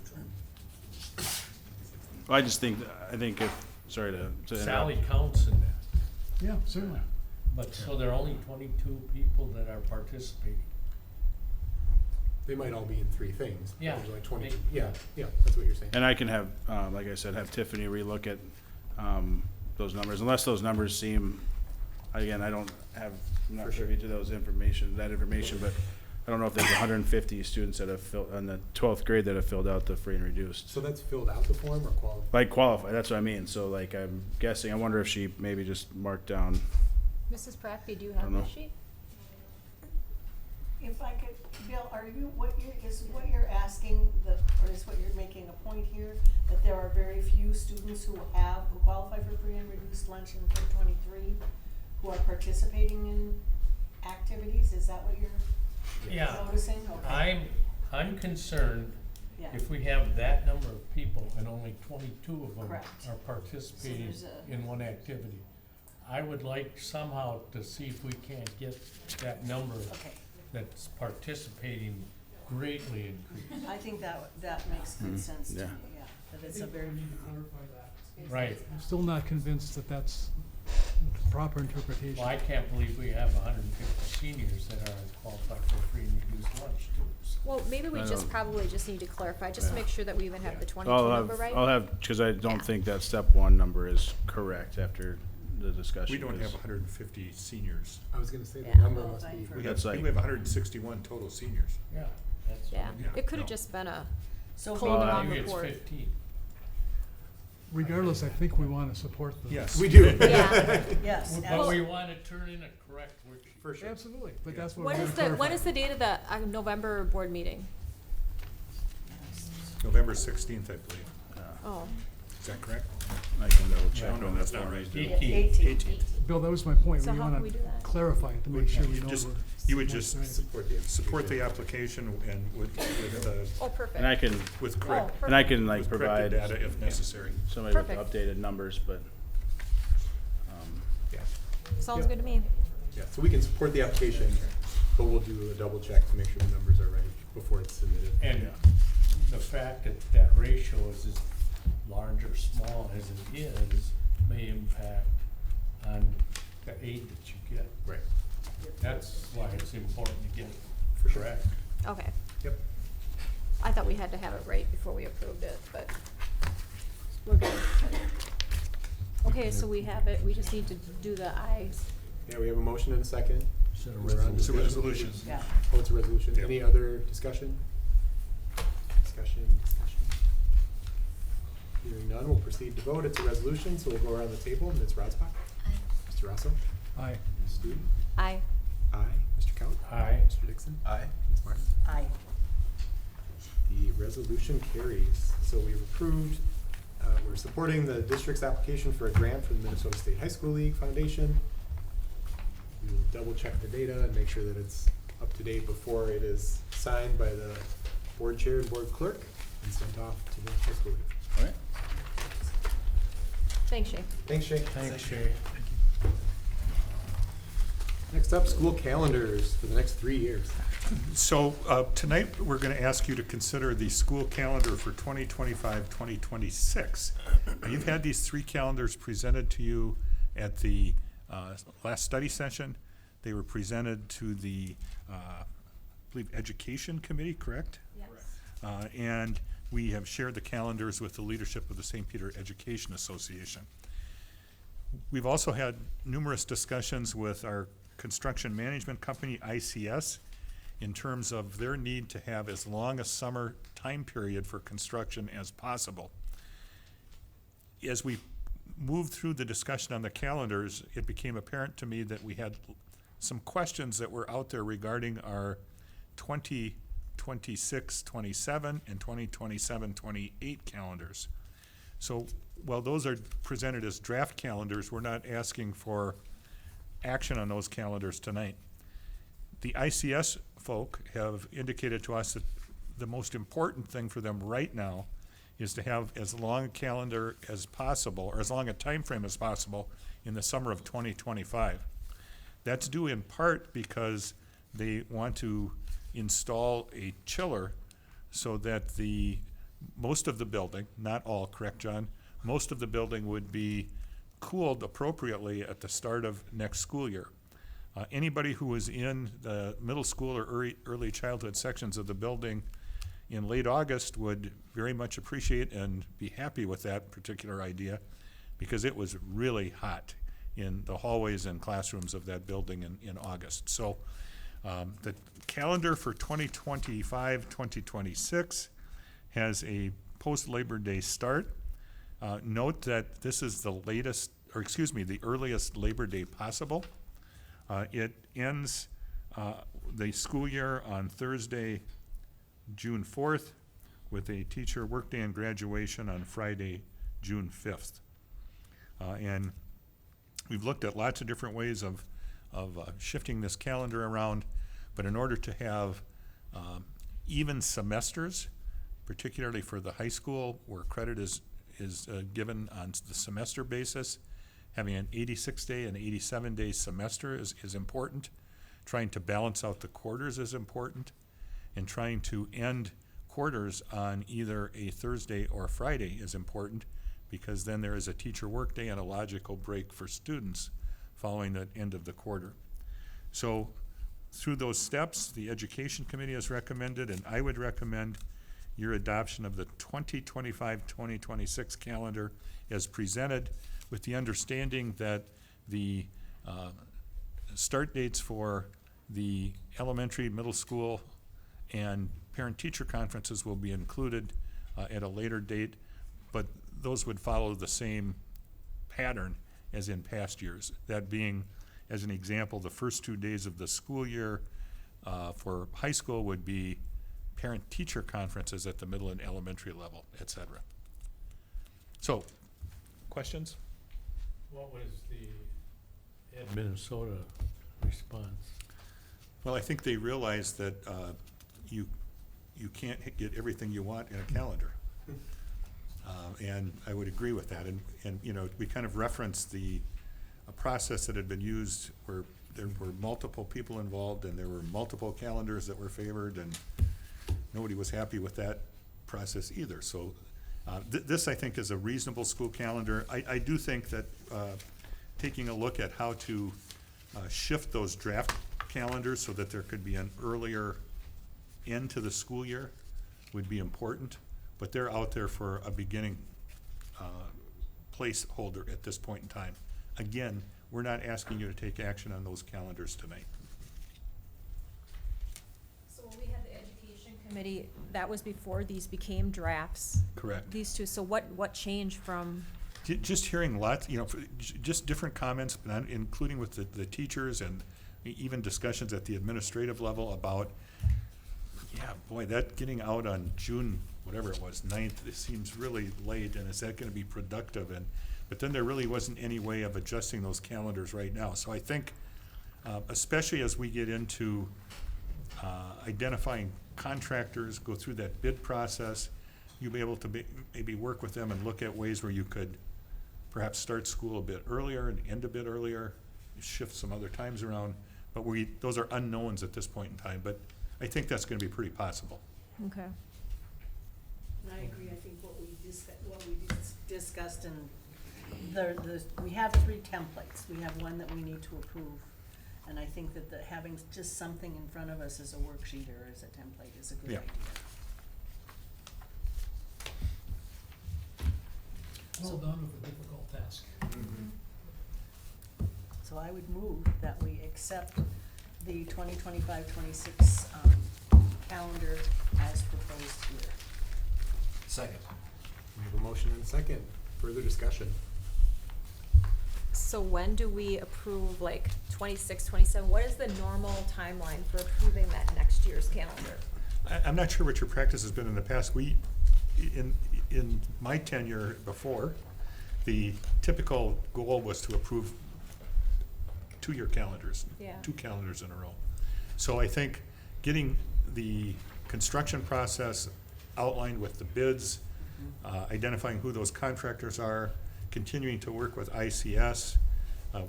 I think if sorry to interrupt. Sally counts in that. Yeah, certainly. But, so there are only 22 people that are participating. They might all be in three things. but Yeah. There's like 20, They- yeah, that's what you're saying. And I can have, like I said, have Tiffany relook at those numbers, unless those numbers seem, again, I'm not privy to that information, but I don't know if there's 150 students that have filled, in the 12th grade that have filled out the free and reduced. So that's filled out the form or qualified? Like qualify, that's what I mean, so like I'm guessing, I wonder if she maybe just marked down, Mrs. Prackby, do you I have don't this know. sheet? If I could, Bill, what you're asking, or is what you're making a point here, that there are very few students who qualify for free and reduced lunch in K 23 who are participating in activities, is that what you're Yeah. noticing? Okay. I'm concerned Yeah. if we have that number of people and only 22 of them Correct. are participating So there's in one activity. I would like somehow to see if we can't get that number Okay, that's participating greatly increased. I think that makes good sense to me, yeah. yeah, that it's a very. Right. I'm still not convinced that that's the proper interpretation. Well, I can't believe we have 150 seniors that are qualified for free and reduced lunch too. Well, maybe we I just don't- probably just need to clarify, just to Yeah. make sure that we even have the 22 I'll number right. because I don't Yeah. think that step one number is correct after the discussion. We don't have 'cause- 150 seniors. I was gonna say the Yeah. number must be. We That's have, like- we have 161 total seniors. Yeah, that's. Yeah, Yeah, it could have no. just been a So cold Well, wrong Maybe it's report. 15. Regardless, I think we want to support the. Yes. We do. Yeah. yes, But we want to turn in a correct worksheet. For sure. Absolutely, but that's what When we're is gonna when clarify. is the date of the November board meeting? November 16th, I believe. Oh, Is that correct? I can double check. No, on that's the not form. right. 18. Bill, that was my point. So We how want can we do to that? clarify it to make sure we know Just- we're. You would what's just right. Support the application and with, oh, perfect. And I can, with Oh, correct, perfect. and I can like with provide corrected data if necessary. somebody with Perfect. updated numbers, but, Yeah. Sounds Yeah. good to me. Yeah, so we can support the application, but we'll do a double check to make sure the numbers are right before it's submitted. And the fact that that ratio is as large or small as it is may impact on the aid that you get. Right. That's why it's important to get it For sure. correct. Okay. Yep. I thought we had to have it right before we approved it, but we're good. Okay, so we have it. We just need to do the ayes. Yeah, we have a motion and a second. Is it a We're on It's a discussion. resolution. yeah. Oh, it's a resolution. Yep. Any other discussion? Discussion. Hearing none, we'll proceed to vote. It's a resolution, so we'll go around the table. Ms. Rodsbach? Mr. Rosso? Aye. Ms. Studen? Aye. Aye. Mr. Count? Aye. Mr. Dixon? Aye. Ms. Martin? Aye. The resolution carries. So we've approved, we're supporting the district's application for a grant from the Minnesota State High School League Foundation. We will double check the data and make sure that it's up to date before it is signed by the board chair and board clerk and sent off to the high school league. all right. Thanks, Shay. Thanks, Shay. Thanks, Shay. Next up, school calendars for the next 3 years. So tonight, we're going to ask you to consider the school calendar for 2025, 2026. Now, you've had these 3 calendars presented to you at the last study session. They were presented to the, I believe, Education Committee, correct? Yes. And we have shared the calendars with the leadership of the St. Peter Education Association. We've also had numerous discussions with our construction management company, ICS, in terms of their need to have as long a summer time period for construction as possible. As we moved through the discussion on the calendars, it became apparent to me that we had some questions that were out there regarding our 2026, 27, and 2027, 28 calendars. So while those are presented as draft calendars, we're not asking for action on those calendars tonight. The ICS folk have indicated to us that the most important thing for them right now is to have as long a calendar as possible, or as long a time frame as possible in the summer of 2025. That's due in part because they want to install a chiller so that most of the building, not all, correct, John? Most of the building would be cooled appropriately at the start of next school year. Anybody who was in the middle school or early childhood sections of the building in late August would very much appreciate and be happy with that particular idea, because it was really hot in the hallways and classrooms of that building in August. So the calendar for 2025-2026 has a post-Labor Day start. Note that this is the earliest Labor Day possible. It ends the school year on Thursday, June 4th, with a teacher workday and graduation on Friday, June 5th. And we've looked at lots of different ways of shifting this calendar around, but in order to have even semesters, particularly for the high school where credit is given on the semester basis, having an 86-day and 87-day semester is important. Trying to balance out the quarters is important, and trying to end quarters on either a Thursday or Friday is important, because then there is a teacher workday and a logical break for students following the end of the quarter. So through those steps, the Education Committee has recommended, and I would recommend, your adoption of the 2025-2026 calendar as presented, with the understanding that the start dates for the elementary, middle school, and parent-teacher conferences will be included at a later date, but those would follow the same pattern as in past years. That being, as an example, the first 2 days of the school year for high school would be parent-teacher conferences at the middle and elementary level, et cetera. So, questions? What was the Minnesota response? Well, I think they realize that you can't get everything you want in a calendar. And I would agree with that. And you know, we kind of referenced a process that had been used where there were multiple people involved and there were multiple calendars that were favored, and nobody was happy with that process either. So this, I think, is a reasonable school calendar. I do think that taking a look at how to shift those draft calendars so that there could be an earlier end to the school year would be important, but they're out there for a beginning placeholder at this point in time. Again, we're not asking you to take action on those calendars tonight. So when we had the Education Committee, that was before these became drafts? Correct. These two, so what changed from? Just hearing lots, you know, just different comments, including with the teachers, and even discussions at the administrative level about, yeah, boy, that getting out on June, whatever it was, 9th, it seems really late, and is that going to be productive? But then there really wasn't any way of adjusting those calendars right now. So I think, especially as we get into identifying contractors, go through that bid process, you'll be able to maybe work with them and look at ways where you could perhaps start school a bit earlier and end a bit earlier, shift some other times around. But those are unknowns at this point in time. But I think that's going to be pretty possible. Okay. And I agree. I think what we discussed, and we have 3 templates. We have one that we need to approve, and I think that having just something in front of us as a worksheet or as a template is a good idea. Well done with a difficult task. So I would move that we accept the 2025-26 calendar as proposed here. Second. We have a motion and a second. Further discussion? So when do we approve, like, 26, 27? What is the normal timeline for approving that next year's calendar? I'm not sure what your practice has been in the past. In my tenure before, the typical goal was to approve 2-year calendars, Yeah. 2 calendars in a row. So I think getting the construction process outlined with the bids, identifying who those contractors are, continuing to work with ICS,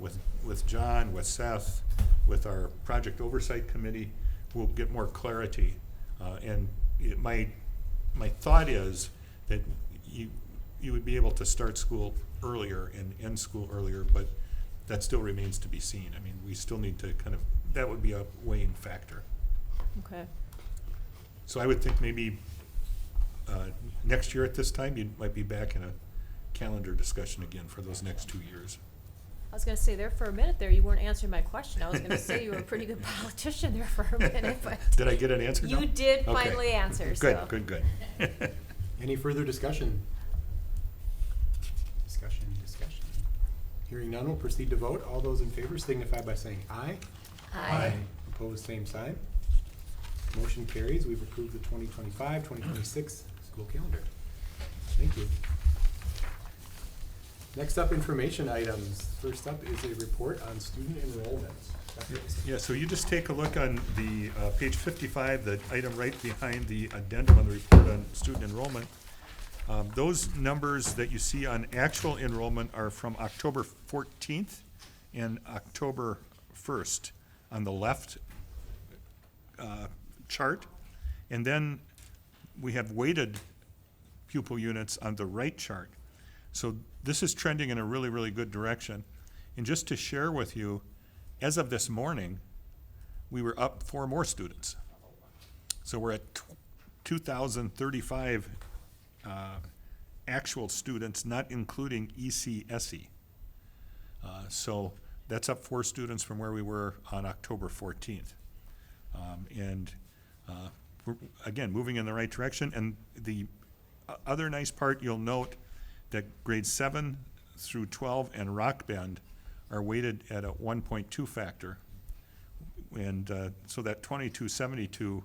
with John, with Seth, with our project oversight committee, we'll get more clarity. And my thought is that you would be able to start school earlier and end school earlier, but that still remains to be seen. I mean, we still need to kind of, that would be a weighing factor. Okay. So I would think maybe next year at this time, you might be back in a calendar discussion again for those next 2 years. I was gonna say there for a minute there, you weren't answering my question. I was gonna say you were a pretty good politician there for a minute, but. Did I get an answer now? You did Okay. finally answer, Good, so. good. Any further discussion? Discussion. Hearing none, we'll proceed to vote. All those in favor signify by saying aye. Aye. Opposed, same sign. Motion carries. We've approved the 2025-2026 school calendar. Thank you. Next up, information items. First up is a report on student enrollment. Dr. Olson. Yeah, so you just take a look on the page 55, the item right behind the addendum on the report on student enrollment. Those numbers that you see on actual enrollment are from October 14th and October 1st on the left chart. And then we have weighted pupil units on the right chart. So this is trending in a really, really good direction. And just to share with you, as of this morning, we were up 4 more students. So we're at 2,035 actual students, not including ECSE. So that's up 4 students from where we were on October 14th. We're, again, moving in the right direction. And the other nice part, you'll note that grades 7 through 12 and Rock Bend are weighted at a 1.2 factor. And so that 2272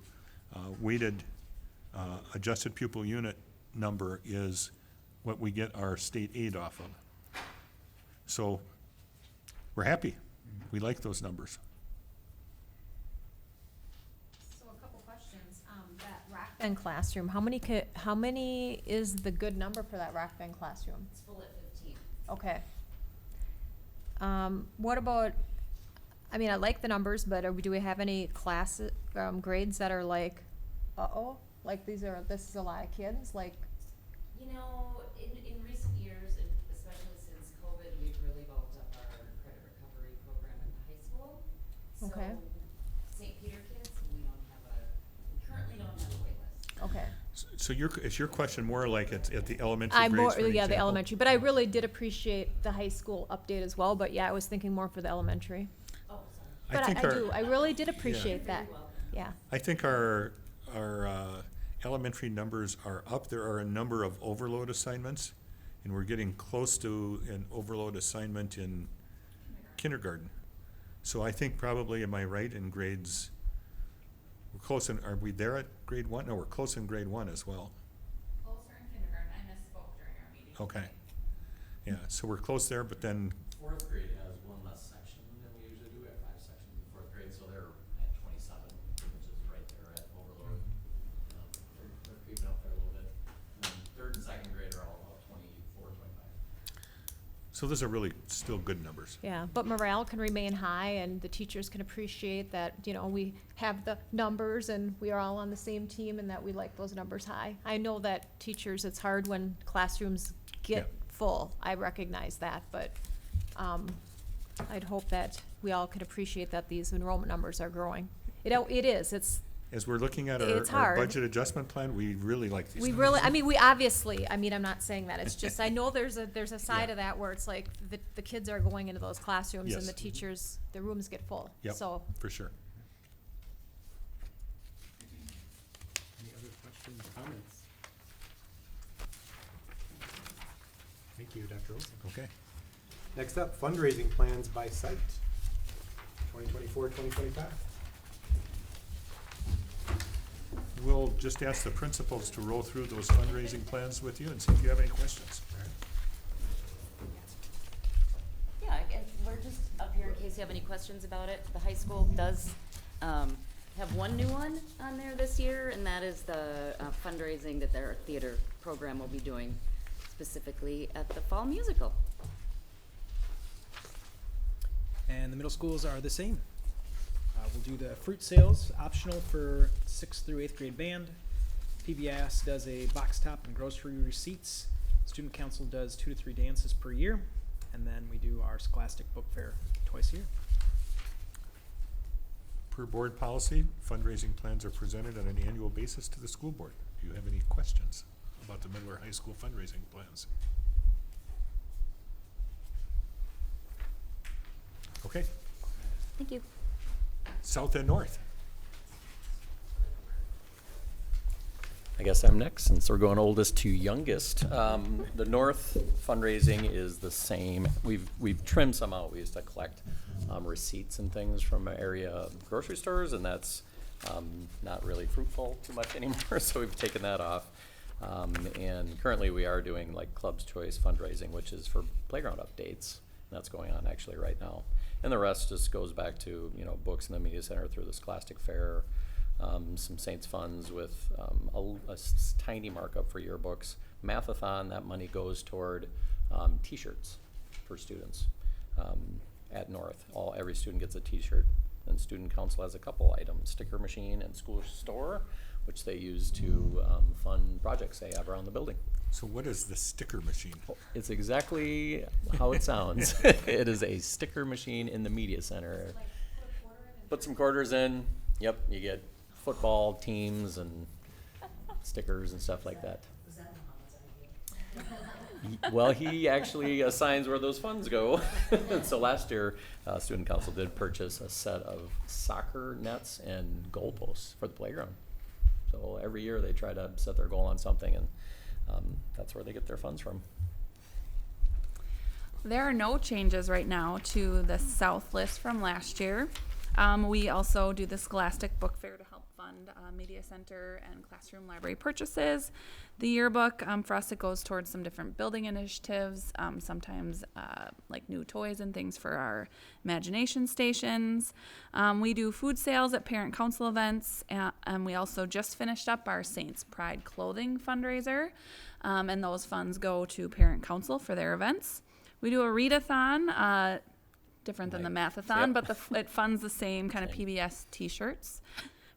weighted adjusted pupil unit number is what we get our state aid off of. So we're happy. We like those numbers. So a couple questions. That Rock Bend classroom, how many is the good number for that Rock Bend classroom? It's full at 15. Okay. What about, I mean, I like the numbers, but do we have any class, grades that are like, like this is a lot of kids, like? You know, in recent years, and especially since COVID, we've really bulked up our credit recovery program at the high school. Okay. So St. Peter kids, we currently don't have a wait list. Okay. So is your question more like at the elementary I'm grades, more, for the example? elementary, but I really did appreciate the high school update as well, but yeah, I was thinking more for the elementary. Oh, sorry. But think I really did appreciate that, You're very welcome. yeah. I think our elementary numbers are up. There are a number of overload assignments, and we're getting close to an overload assignment in kindergarten. So I think probably, am I right, in grades, we're close are we there at grade 1? No, we're close in grade 1 as well. Closer in kindergarten, I misspoke during our meeting. Okay. Yeah, so we're close there, but then, 4th grade has 1 less section than we usually do. We have 5 sections in 4th grade, so they're at 27, which is right there at overload. They're creeping up there a little bit. And then 3rd and 2nd grade are all about 24, 25. so those are really still good numbers. Yeah, but morale can remain high and the teachers can appreciate that, we have the numbers and we are all on the same team and that we like those numbers high. I know that teachers, it's hard when classrooms get Yeah. full. I recognize that, but I'd hope that we all could appreciate that these enrollment numbers are growing. It is, As we're looking at It's our hard. budget adjustment plan, we really like these we numbers. really, we obviously, I'm not saying that, it's just, I know there's a side Yeah. of that where it's like, the kids are going into those classrooms and Yes. the teachers, the rooms get full, Yep, so. for sure. Any other questions, comments? Thank you, Dr. Olson. Okay. Next up, fundraising plans by site, 2024-2025. We'll just ask the principals to roll through those fundraising plans with you and see if you have any questions. Yeah, and we're just up here in case you have any questions about it. The high school does have one new one on there this year, and that is the fundraising that their theater program will be doing specifically at the fall musical. And the middle schools are the same. We'll do the fruit sales, optional for 6th through 8th grade band. PBS does a box top and grocery receipts Student council does 2 to 3 dances per year, and then we do our Scholastic Book Fair twice a year. Per board policy, fundraising plans are presented on an annual basis to the school board. Do you have any questions about the Middle High School fundraising plans? Okay, Thank you. south and north. I guess I'm next, since we're going oldest to youngest. The North fundraising is the same. We've trimmed some out. We used to collect receipts and things from area grocery stores, and that's not really fruitful too much anymore, so we've taken that off. And currently we are doing like Club's Choice fundraising, which is for playground updates. That's going on actually right now. And the rest just goes back to, you know, books in the media center through the Scholastic Fair, some Saints funds with a tiny markup for yearbooks. Mathathon, that money goes toward t-shirts for students at North. Every student gets a t-shirt, and student council has a couple items, sticker machine and school store, which they use to fund projects they have around the building. So what is the sticker machine? It's exactly how it sounds. It is a sticker machine in the media center. Put some quarters in, yep, you get football teams and stickers and stuff like that. Well, he actually assigns where those funds go. So last year, student council did purchase a set of soccer nets and goalposts for the playground. So every year they try to set their goal on something, and that's where they get their funds from. There are no changes right now to the South list from last year. We also do the Scholastic Book Fair to help fund media center and classroom library purchases. The yearbook, for us, it goes towards some different building initiatives, sometimes like new toys and things for our imagination stations. We do food sales at parent council events, and we also just finished up our Saints Pride clothing fundraiser, and those funds go to parent council for their events. We do a readathon, different than the mathathon, Yep. but it funds the same kind of PBS t-shirts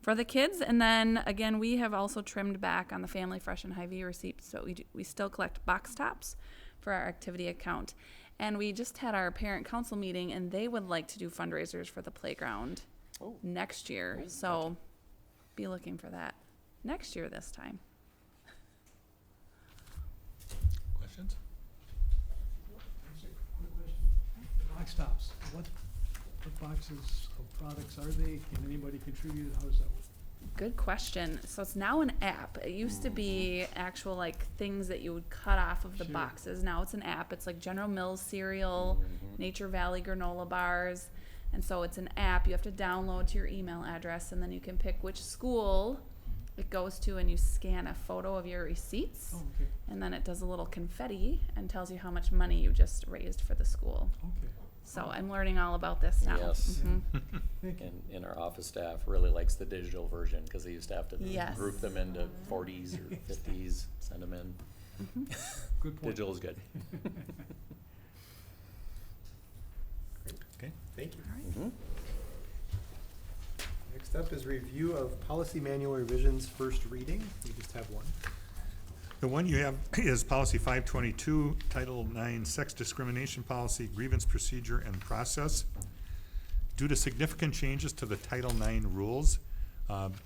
for the kids. And then again, we have also trimmed back on the Family Fresh and Hy-Vee receipts, so we still collect box tops for our activity account. And we just had our parent council meeting, and they would like to do fundraisers for the playground next year. So be looking for that next year this time. Questions? Quick question. The box tops, what boxes of products are they? Can anybody contribute? How does that work? Good question. So it's now an app. It used to be actual like things that you would cut off of the Sure. boxes. Now it's an app. It's like General Mills cereal, Nature Valley granola bars. And so it's an app you have to download to your email address, and then you can pick which school it goes to, and you scan a photo of your receipts. Oh, okay, And then it does a little confetti and tells you how much money you just raised for the school. okay. So I'm learning all about this now. Yes. Mhm. Thank you. And our office staff really likes the digital version, because they used to have to Yes. group them into 40s or 50s, send them in. Good point. Digital is good. Okay, thank you. Mhm. Next up is review of policy manual revisions, first reading. We just have one. The one you have is Policy 522, Title IX, Sex Discrimination Policy, Grievance Procedure and Process. Due to significant changes to the Title IX rules,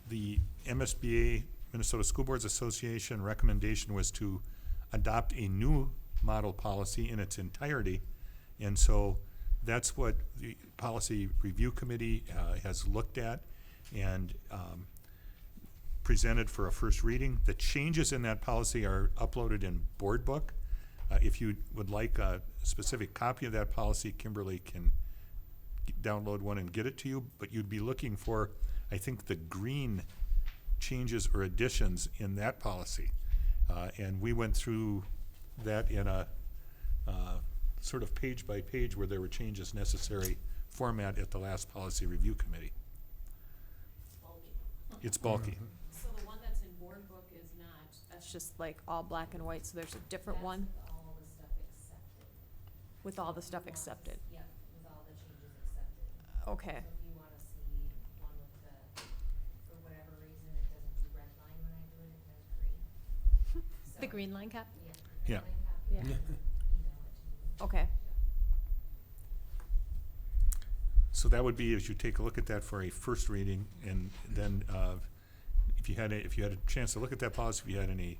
the MSBA, Minnesota School Boards Association, recommendation was to adopt a new model policy in its entirety. And so that's what the Policy Review Committee has looked at and presented for a first reading. The changes in that policy are uploaded in Board Book. If you would like a specific copy of that policy, Kimberly can download one and get it to you, but you'd be looking for, I think, the green changes or additions in that policy. And we went through that in a sort of page by page where there were changes necessary format at the last Policy Review Committee. It's bulky. So the one that's in board book is not, that's just like all black and white, so there's a different one All the stuff accepted. with all the stuff accepted. Yeah, with all the changes accepted. Okay. So if you wanna see one with the, for whatever reason, it doesn't do red line when I do it, it does green. The green line cap? Yeah. Yeah. Red line Yeah. Okay. So that would be, as you take a look at that for a first reading, and then if you had a chance to look at that policy, if you had any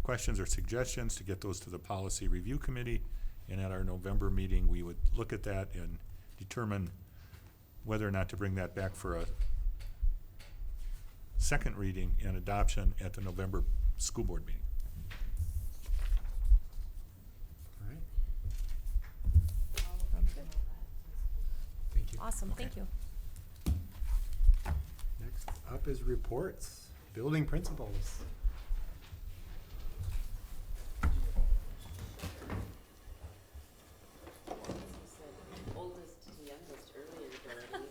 questions or suggestions, to get those to the Policy Review Committee, and at our November meeting, we would look at that and determine whether or not to bring that back for a second reading and adoption at the November school board meeting. All right. Thank you. Awesome, Okay. thank you. Next up is reports. Building principals. Oldest to youngest earlier, Dorothy.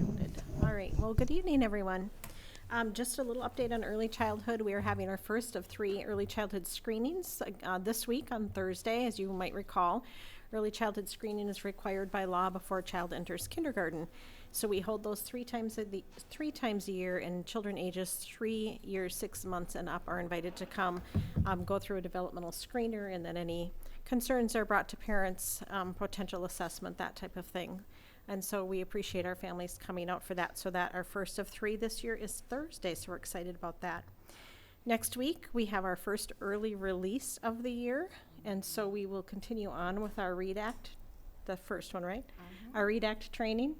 Noted. All right, well, good evening, everyone. Just a little update on early childhood. We are having our first of 3 early childhood screenings this week on Thursday, as you might recall. Early childhood screening is required by law before a child enters kindergarten. So we hold those 3 times a year, and children ages 3 years, 6 months and up are invited to come go through a developmental screener, and then any concerns are brought to parents, potential assessment, that type of thing. And so we appreciate our families coming out for that. So that our first of 3 this year is Thursday, so we're excited about that. Next week, we have our first early release of the year, and so we will continue on with our READ Act, the first one, right? Our READ Act training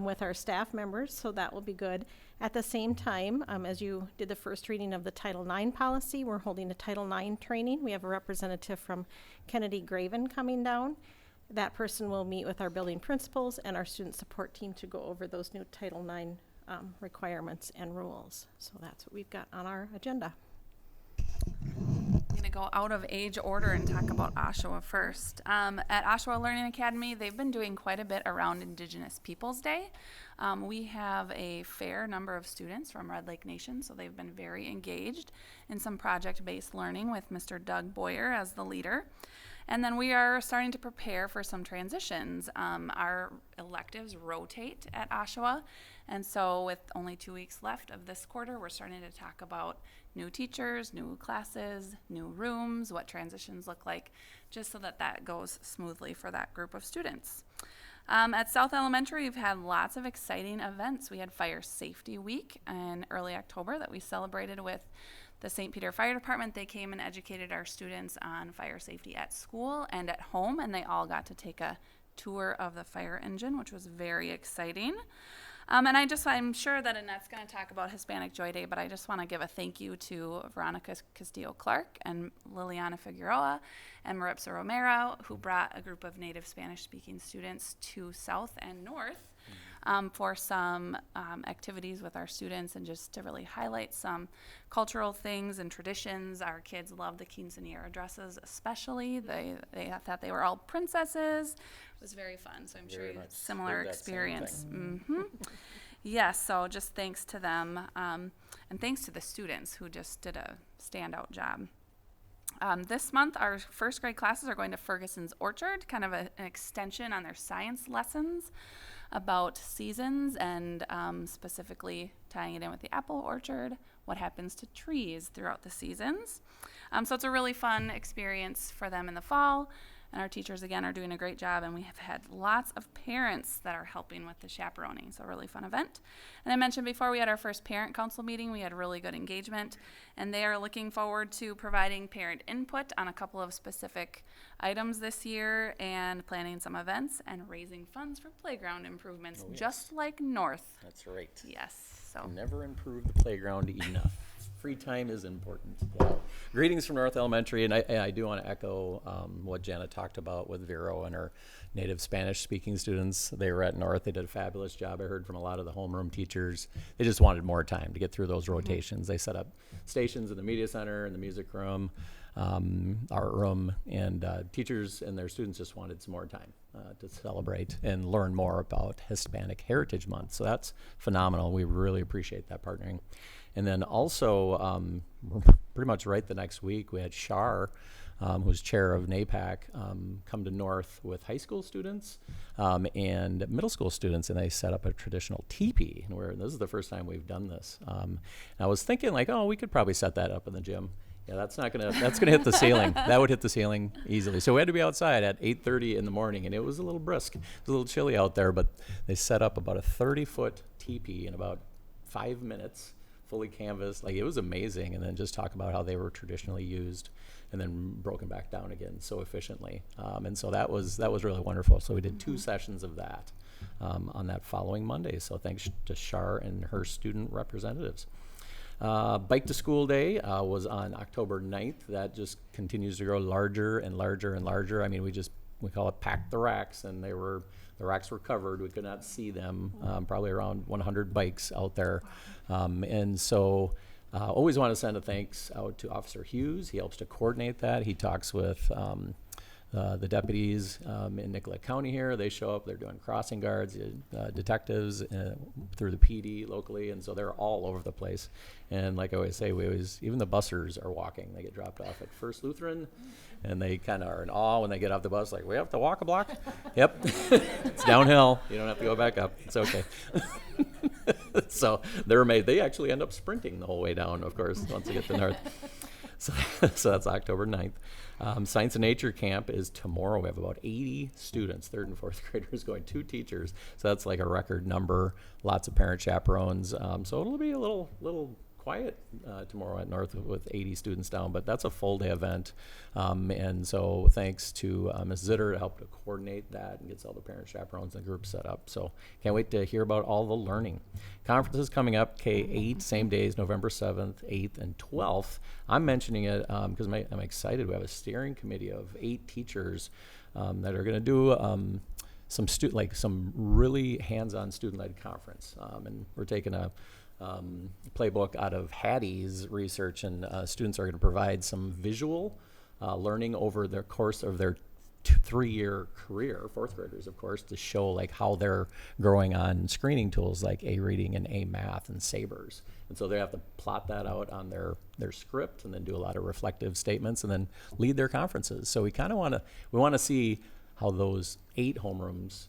with our staff members, so that will be good. At the same time, as you did the first reading of the Title IX policy, we're holding a Title IX training. We have a representative from Kennedy Graven coming down. That person will meet with our building principals and our student support team to go over those new Title IX requirements and rules. So that's what we've got on our agenda. I'm going to go out of age order and talk about Oshawa first. At Oshawa Learning Academy, they've been doing quite a bit around Indigenous Peoples Day. We have a fair number of students from Red Lake Nation, so they've been very engaged in some project-based learning with Mr. Doug Boyer as the leader. And then we are starting to prepare for some transitions. Our electives rotate at Oshawa, and so with only 2 weeks left of this quarter, we're starting to talk about new teachers, new classes, new rooms, what transitions look like, just so that that goes smoothly for that group of students. At South Elementary, we've had lots of exciting events. We had Fire Safety Week in early October that we celebrated with the St. Peter Fire Department. They came and educated our students on fire safety at school and at home, and they all got to take a tour of the fire engine, which was very exciting. And I'm sure that Annette's going to talk about Hispanic Joy Day, but I just want to give a thank you to Veronica Castillo-Clark and Liliana Figueroa and Maritza Romero, who brought a group of native Spanish-speaking students to South and North for some activities with our students, and just to really highlight some cultural things and traditions. Our kids love the quinceañera dresses especially. They thought they were all princesses. It was very fun, so I'm sure you had a similar experience. Yes, so just thanks to them, and thanks to the students who just did a standout job. This month, our first grade classes are going to Ferguson's Orchard, kind of an extension on their science lessons about seasons, and specifically tying it in with the apple orchard, what happens to trees throughout the seasons. So it's a really fun experience for them in the fall, and our teachers, again, are doing a great job, and we have had lots of parents that are helping with the chaperoning, so a really fun event. And I mentioned before, we had our first parent council meeting. We had really good engagement, and they are looking forward to providing parent input on a couple of specific items this year, and planning some events and raising funds for playground improvements, just like North. That's right. Yes. So Can never improve the playground enough. Free time is important. Yeah. Greetings from North Elementary, and I do want to echo what Janet talked about with Vero and her native Spanish-speaking students. They were at North. They did a fabulous job. I heard from a lot of the homeroom teachers. They just wanted more time to get through those rotations. They set up stations in the media center, in the music room. our room, and teachers and their students just wanted some more time to celebrate and learn more about Hispanic Heritage Month. So that's phenomenal. We really appreciate that partnering. And then also, pretty much right the next week, we had Shar, who's chair of NAPAC, come to North with high school students and middle school students, and they set up a traditional teepee. And this is the first time we've done this. And I was thinking, like, oh, we could probably set that up in the gym. Yeah, that's gonna hit the ceiling. That would hit the ceiling easily. So we had to be outside at 8:30 in the morning, and it was a little brisk. It was a little chilly out there, but they set up about a 30-foot teepee in about 5 minutes, fully canvassed. Like, it was amazing. And then just talk about how they were traditionally used, and then broken back down again so efficiently. And so that was really wonderful. So we did 2 sessions of that on that following Monday. So thanks to Shar and her student representatives. Bike to School Day was on October 9th. That just continues to grow larger and larger and larger. I mean, we call it Pack the Racks, and the racks were covered. We could not see them, probably around 100 bikes out there. And so always want to send a thanks out to Officer Hughes. He helps to coordinate that. He talks with the deputies in Nicollet County here. They show up, they're doing crossing guards, detectives through the PD locally, and so they're all over the place. And like I always say, even the bussers are walking. They get dropped off at First Lutheran, and they kind of are in awe when they get off the bus, like, we have to walk a block? Yep, it's downhill. You don't have to go back up. It's okay. So they're amazed. They actually end up sprinting the whole way down, of course, once they get to North. So that's October 9th. Science and Nature Camp is tomorrow. We have about 80 students, 3rd and 4th graders, going, 2 teachers. So that's like a record number. Lots of parent chaperones. So it'll be a little quiet tomorrow at North with 80 students down, but that's a full day event. And so thanks to Ms. Zitter to help to coordinate that and gets all the parent chaperones and the group set up. So can't wait to hear about all the learning. Conferences coming up, K-8, same days, November 7th, 8th, and 12th. I'm mentioning it because I'm excited. We have a steering committee of 8 teachers that are going to do some really hands-on student-led conference. And we're taking a playbook out of Hattie's research, and students are going to provide some visual learning over the course of their 3-year career, 4th graders, of course, to show like how they're growing on screening tools like A-reading and A-math and SABRS. And so they have to plot that out on their script and then do a lot of reflective statements and then lead their conferences. So we kind of want to see how those 8 homerooms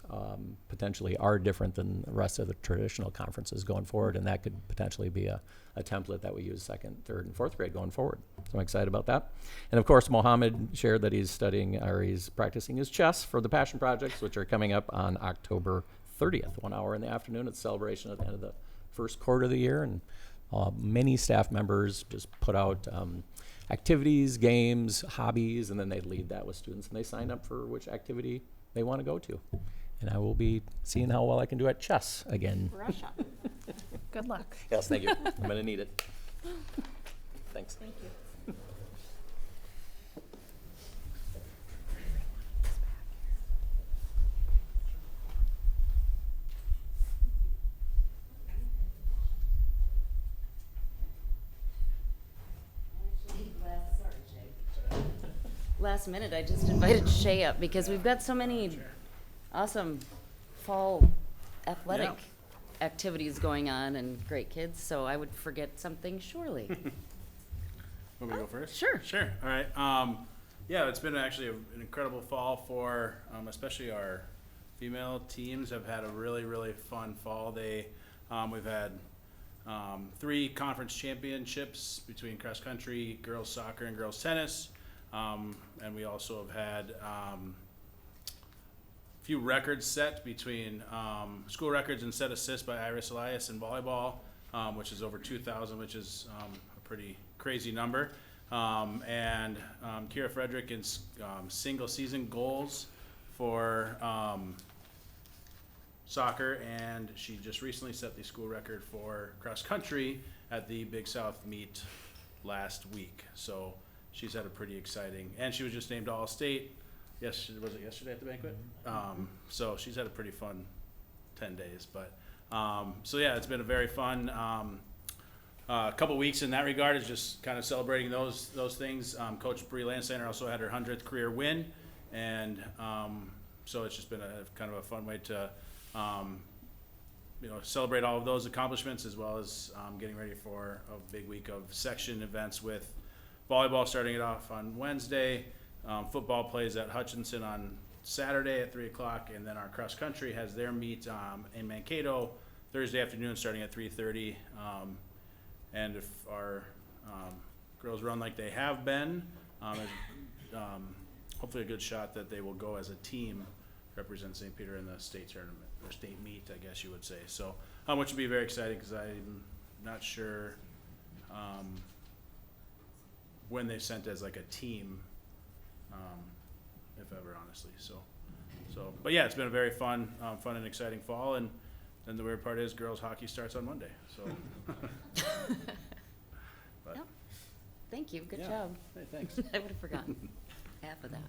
potentially are different than the rest of the traditional conferences going forward, and that could potentially be a template that we use 2nd, 3rd, and 4th grade going forward. So I'm excited about that. And of course, Mohammed shared that he's practicing his chess for the Passion Projects, which are coming up on October 30th, 1 hour in the afternoon. It's a celebration at the end of the first quarter of the year, and many staff members just put out activities, games, hobbies, and then they lead that with students, and they sign up for which activity they want to go to. And I will be seeing how well I can do at chess again. Russia. Good luck. Yes, thank you. I'm going to need it. Thanks. Thank you. Last minute, I just invited Shay up because we've got so many awesome fall athletic activities going on and great kids, so I would forget something surely. Want me to go first? Sure. Sure. All right. Yeah, it's been actually an incredible fall for especially our female teams have had a really, really fun fall. We've had 3 conference championships between cross country, girls soccer, and girls tennis. And we also have had a few records set between school records and set assists by Iris Elias in volleyball, which is over 2,000, which is a pretty crazy number. And Kira Frederick in single season goals for soccer, and she just recently set the school record for cross country at the Big South meet last week. So she's had a pretty exciting, and she was just named All-State. Yes, was it yesterday at the banquet? So she's had a pretty fun 10 days. But so yeah, it's been a very fun a couple weeks in that regard is just kind of celebrating those things. Coach Bree Landsteiner also had her 100th career win, and so it's just been a kind of a fun way to celebrate all of those accomplishments, as well as getting ready for a big week of section events with volleyball starting it off on Wednesday. Football plays at Hutchinson on Saturday at 3 o'clock, and then our cross country has their meet in Mankato Thursday afternoon starting at 3:30. And if our girls run like they have been, there's hopefully a good shot that they will go as a team represent St. Peter in the state tournament, or state meet, I guess you would say. So, which would be very exciting, because I'm not sure when they sent as like a team, if ever, honestly. So, but yeah, it's been a very fun and exciting fall, and then the weird part is girls hockey starts on Monday. So, but, Yep. Thank you. Good yeah. job. Hey, thanks. I would have forgotten half of that.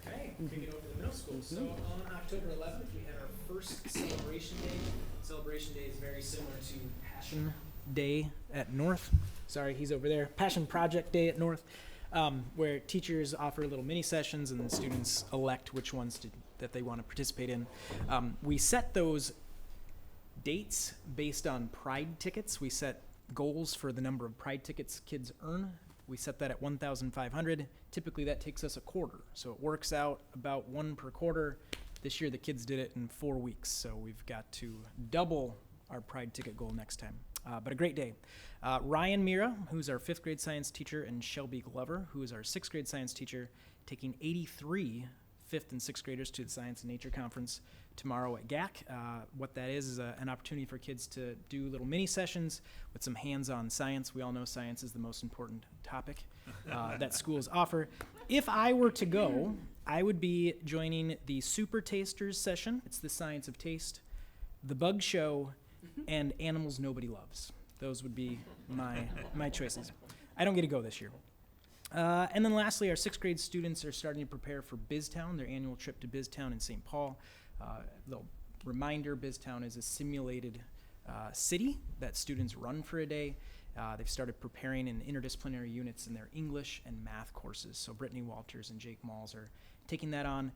Okay, kick it over to the middle school. So on October 11th, we had our first celebration day. Celebration day is very similar to Passion Day at North. Sorry, he's over there. Passion Project Day at North, where teachers offer little mini sessions and the students elect which ones that they want to participate in. We set those dates based on Pride tickets. We set goals for the number of Pride tickets kids earn. We set that at 1,500. Typically that takes us a quarter. So it works out about one per quarter. This year the kids did it in 4 weeks. So we've got to double our Pride ticket goal next time. But a great day. Ryan Mira, who's our 5th grade science teacher, and Shelby Glover, who is our 6th grade science teacher, taking 83 5th and 6th graders to the Science and Nature Conference tomorrow at GAC. What that is an opportunity for kids to do little mini sessions with some hands-on science. We all know science is the most important topic that schools offer. If I were to go, I would be joining the Super Tasters session. It's the science of taste, the Bug Show, and Animals Nobody Loves. Those would be my choices. I don't get to go this year. And then lastly, our 6th grade students are starting to prepare for BizTown, their annual trip to BizTown in St. Paul. The reminder, BizTown is a simulated city that students run for a day. They've started preparing in interdisciplinary units in their English and math courses. So Brittany Walters and Jake Malls are taking that on.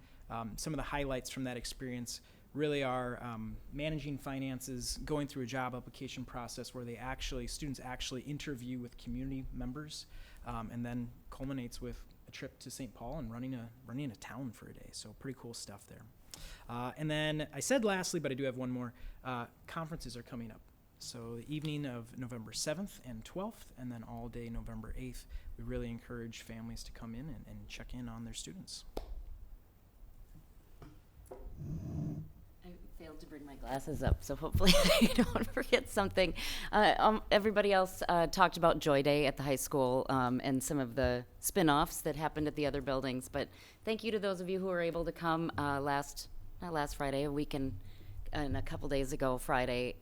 Some of the highlights from that experience really are managing finances, going through a job application process where students actually interview with community members, and then culminates with a trip to St. Paul and running a town for a day. So pretty cool stuff there. And then I said lastly, but I do have one more, conferences are coming up. So the evening of November 7th and 12th, and then all day November 8th, we really encourage families to come in and check in on their students. I failed to bring my glasses up, so hopefully I don't forget something. Everybody else talked about Joy Day at the high school and some of the spin-offs that happened at the other buildings, but thank you to those of you who were able to come not last Friday, a week and a couple days ago Friday.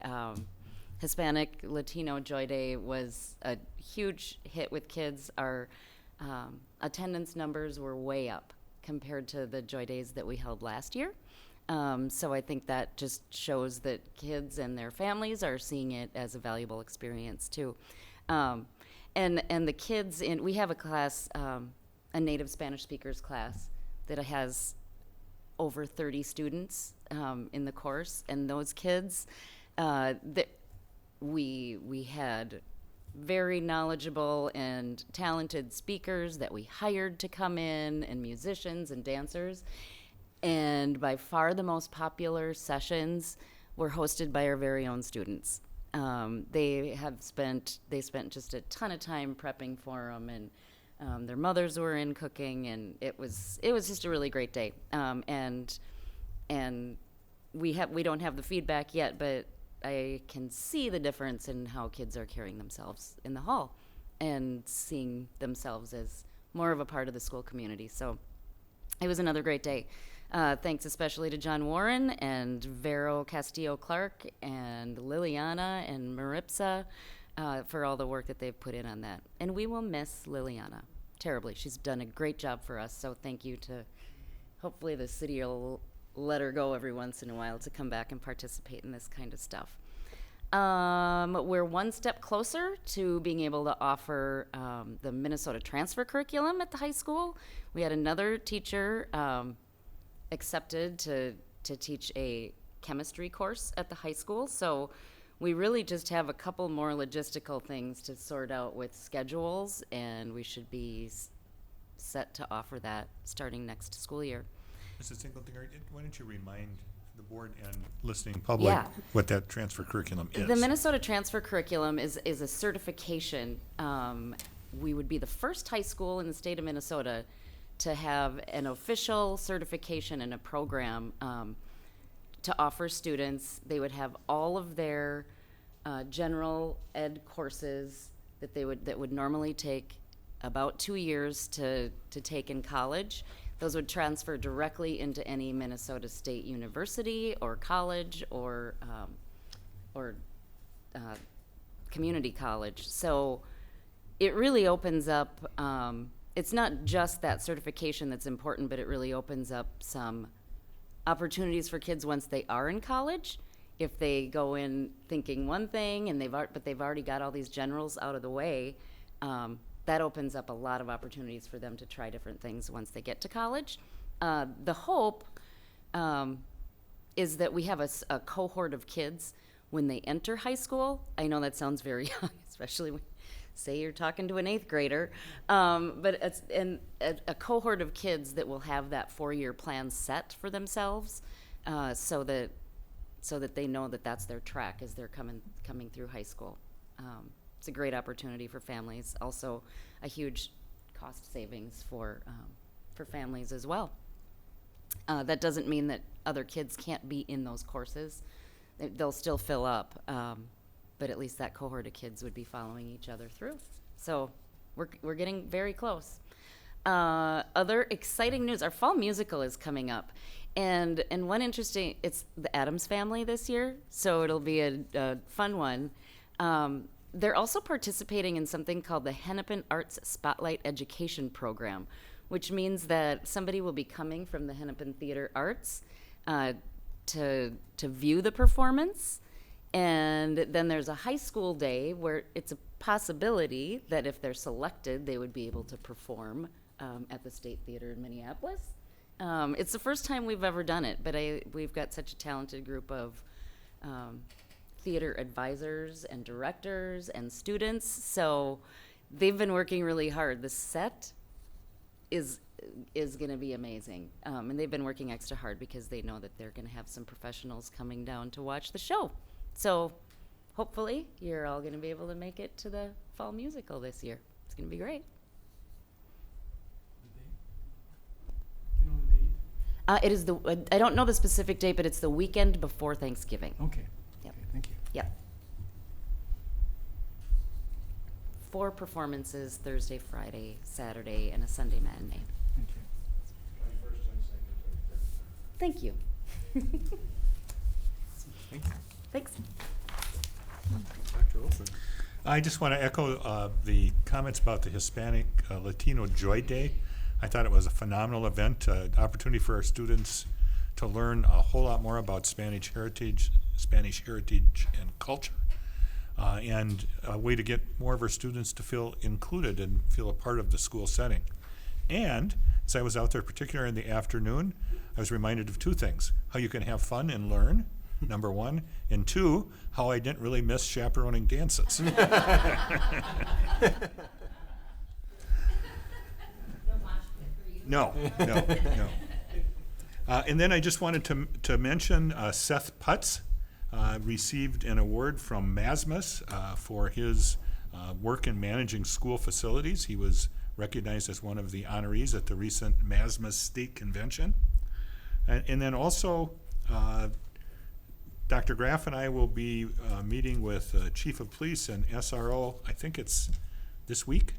Hispanic Latino Joy Day was a huge hit with kids. Our attendance numbers were way up compared to the Joy Days that we held last year. So I think that just shows that kids and their families are seeing it as a valuable experience too. And the kids we have a class, a native Spanish speakers class that has over 30 students in the course, and those kids that we had very knowledgeable and talented speakers that we hired to come in, and musicians and dancers. And by far the most popular sessions were hosted by our very own students. They spent just a ton of time prepping for them, and their mothers were in cooking, and it was just a really great day. And we don't have the feedback yet, but I can see the difference in how kids are carrying themselves in the hall and seeing themselves as more of a part of the school community. So it was another great day. Thanks especially to John Warren and Vero Castillo-Clark and Liliana and Maripsa for all the work that they've put in on that. And we will miss Liliana terribly. She's done a great job for us, so thank you to, hopefully the city will let her go every once in a while to come back and participate in this kind of stuff. We're one step closer to being able to offer the Minnesota transfer curriculum at the high school. We had another teacher accepted to teach a chemistry course at the high school. So we really just have a couple more logistical things to sort out with schedules, and we should be set to offer that starting next school year. Mrs. Singletary, why don't you remind the board and listening public Yeah. what that transfer curriculum is? The Minnesota transfer curriculum is a certification. We would be the first high school in the state of Minnesota to have an official certification in a program to offer students. They would have all of their general ed courses that would normally take about 2 years to take in college. Those would transfer directly into any Minnesota State University or college or community college. So it really opens up, it's not just that certification that's important, but it really opens up some opportunities for kids once they are in college. If they go in thinking one thing and but they've already got all these generals out of the way, that opens up a lot of opportunities for them to try different things once they get to college. The hope is that we have a cohort of kids when they enter high school. I know that sounds very young, especially when say you're talking to an 8th grader, but it's a cohort of kids that will have that 4-year plan set for themselves, so that they know that that's their track as they're coming through high school. It's a great opportunity for families, also a huge cost savings for families as well. That doesn't mean that other kids can't be in those courses. They'll still fill up, but at least that cohort of kids would be following each other through. So we're getting very close. Other exciting news, our fall musical is coming up. And one interesting, it's the Addams Family this year, so it'll be a fun one. They're also participating in something called the Hennepin Arts Spotlight Education Program, which means that somebody will be coming from the Hennepin Theater Arts to view the performance. And then there's a high school day where it's a possibility that if they're selected, they would be able to perform at the State Theater in Minneapolis. It's the first time we've ever done it, but we've got such a talented group of theater advisors and directors and students, so they've been working really hard. The set is going to be amazing, and they've been working extra hard because they know that they're going to have some professionals coming down to watch the show. So hopefully you're all going to be able to make it to the fall musical this year. It's going to be great. You know the date? It is I don't know the specific date, but it's the weekend before Thanksgiving. Okay. Yep. Okay, thank you. Yep. 4 performances, Thursday, Friday, Saturday, and a Sunday matinee. Thank you. Thank you. Thanks. Dr. Olson. I just want to echo the comments about the Hispanic Latino Joy Day. I thought it was a phenomenal event, opportunity for our students to learn a whole lot more about Spanish heritage and culture, and a way to get more of our students to feel included and feel a part of the school setting. And as I was out there, particularly in the afternoon, I was reminded of 2 things: how you can have fun and learn, number 1, and 2, how I didn't really miss chaperoning dances. No. And then I just wanted to mention Seth Putz received an award from MASMUS for his work in managing school facilities. He was recognized as one of the honorees at the recent MASMUS State Convention. And then also, Dr. Graff and I will be meeting with Chief of Police and SRO, I think it's this week,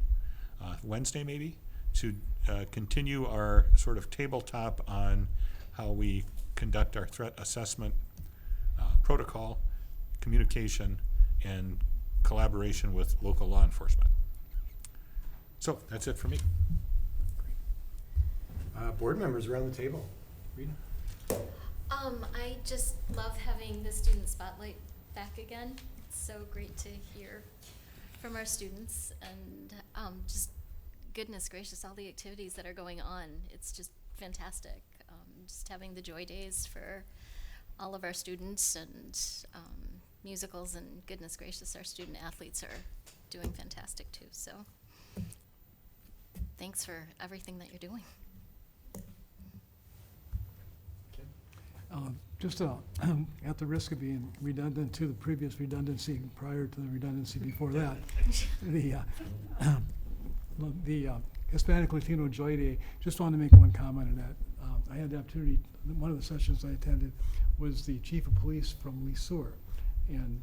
Wednesday maybe, to continue our sort of tabletop on how we conduct our threat assessment protocol, communication, and collaboration with local law enforcement. So that's it for me. Board members around the table. Rita? I just love having the student spotlight back again. It's so great to hear from our students and just goodness gracious, all the activities that are going on. It's just fantastic. Just having the Joy Days for all of our students and musicals, and goodness gracious, our student athletes are doing fantastic too. So thanks for everything that you're doing. Just at the risk of being redundant to the previous redundancy prior to the redundancy before that, the Hispanic Latino Joy Day, just wanted to make one comment on that. I had the opportunity, one of the sessions I attended was the chief of police from Lesueur, and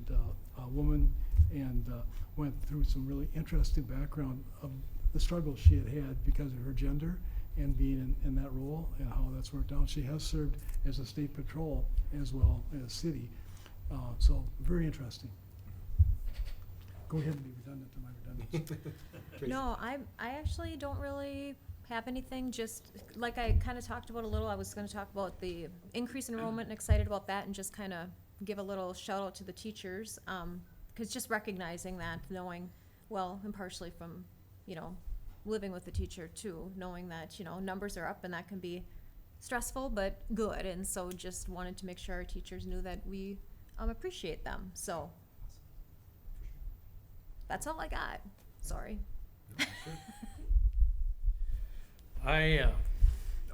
a woman, and went through some really interesting background of the struggles she had because of her gender and being in that role and how that's worked out. She has served as a state patrol as well as city. So very interesting. Go ahead and be redundant to my redundancy. No, I actually don't really have anything, just like I kind of talked about a little. I was going to talk about the increase in enrollment and excited about that, and just kind of give a little shout out to the teachers, because just recognizing that, knowing, well, impartially from, living with the teacher too, knowing that, numbers are up and that can be stressful but good, and so just wanted to make sure our teachers knew that we appreciate them. So that's all I got. Sorry. I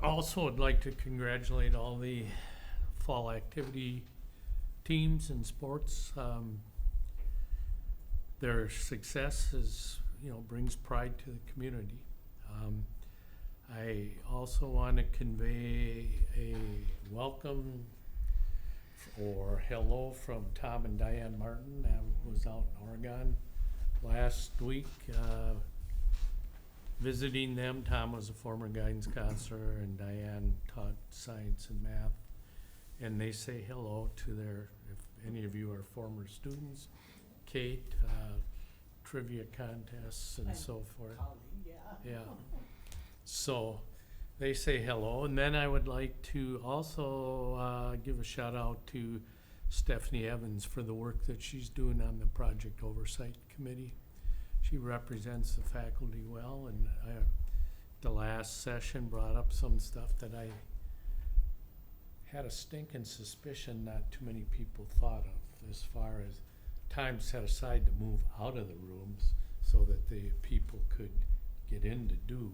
also would like to congratulate all the fall activity teams and sports. Their success is, brings pride to the community. I also want to convey a welcome or hello from Tom and Diane Martin. I was out in Oregon last week visiting them. Tom was a former guidance counselor and Diane taught science and math. And they say hello to their, if any of you are former students, Kate, trivia contests and so forth. Yeah. So they say hello. And then I would like to also give a shout out to Stephanie Evans for the work that she's doing on the project oversight committee. She represents the faculty well, and the last session brought up some stuff that I had a stinking suspicion not too many people thought of, as far as time set aside to move out of the rooms so that the people could get in to do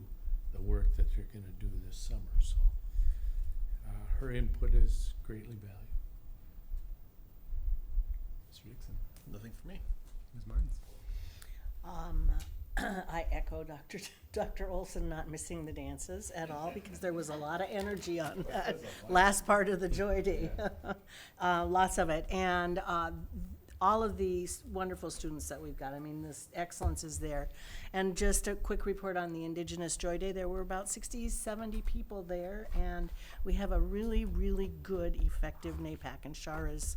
the work that they're going to do this summer. So her input is greatly valued. Mr. Dixon. Nothing for me. Ms. Martins. I echo Dr. Olson, not missing the dances at all, because there was a lot of energy on that last part of the Joy Day. Lots of it. And all of these wonderful students that we've got. I mean, this excellence is there. And just a quick report on the Indigenous Joy Day. There were about 60, 70 people there, and we have a really, really good, effective NAPAC, and Shar is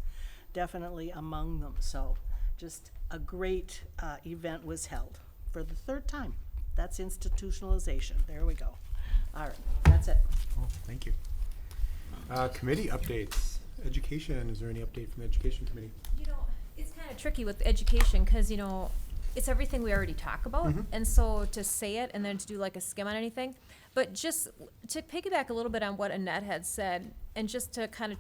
definitely among them. So just a great event was held for the third time. That's institutionalization. There we go. All right, that's it. Oh, thank you. Committee updates. Education, is there any update from the Education Committee? It's kind of tricky with education because, it's everything we already talk about. And so to say it and then to do like a skim on anything, but just to piggyback a little bit on what Annette had said, and just to kind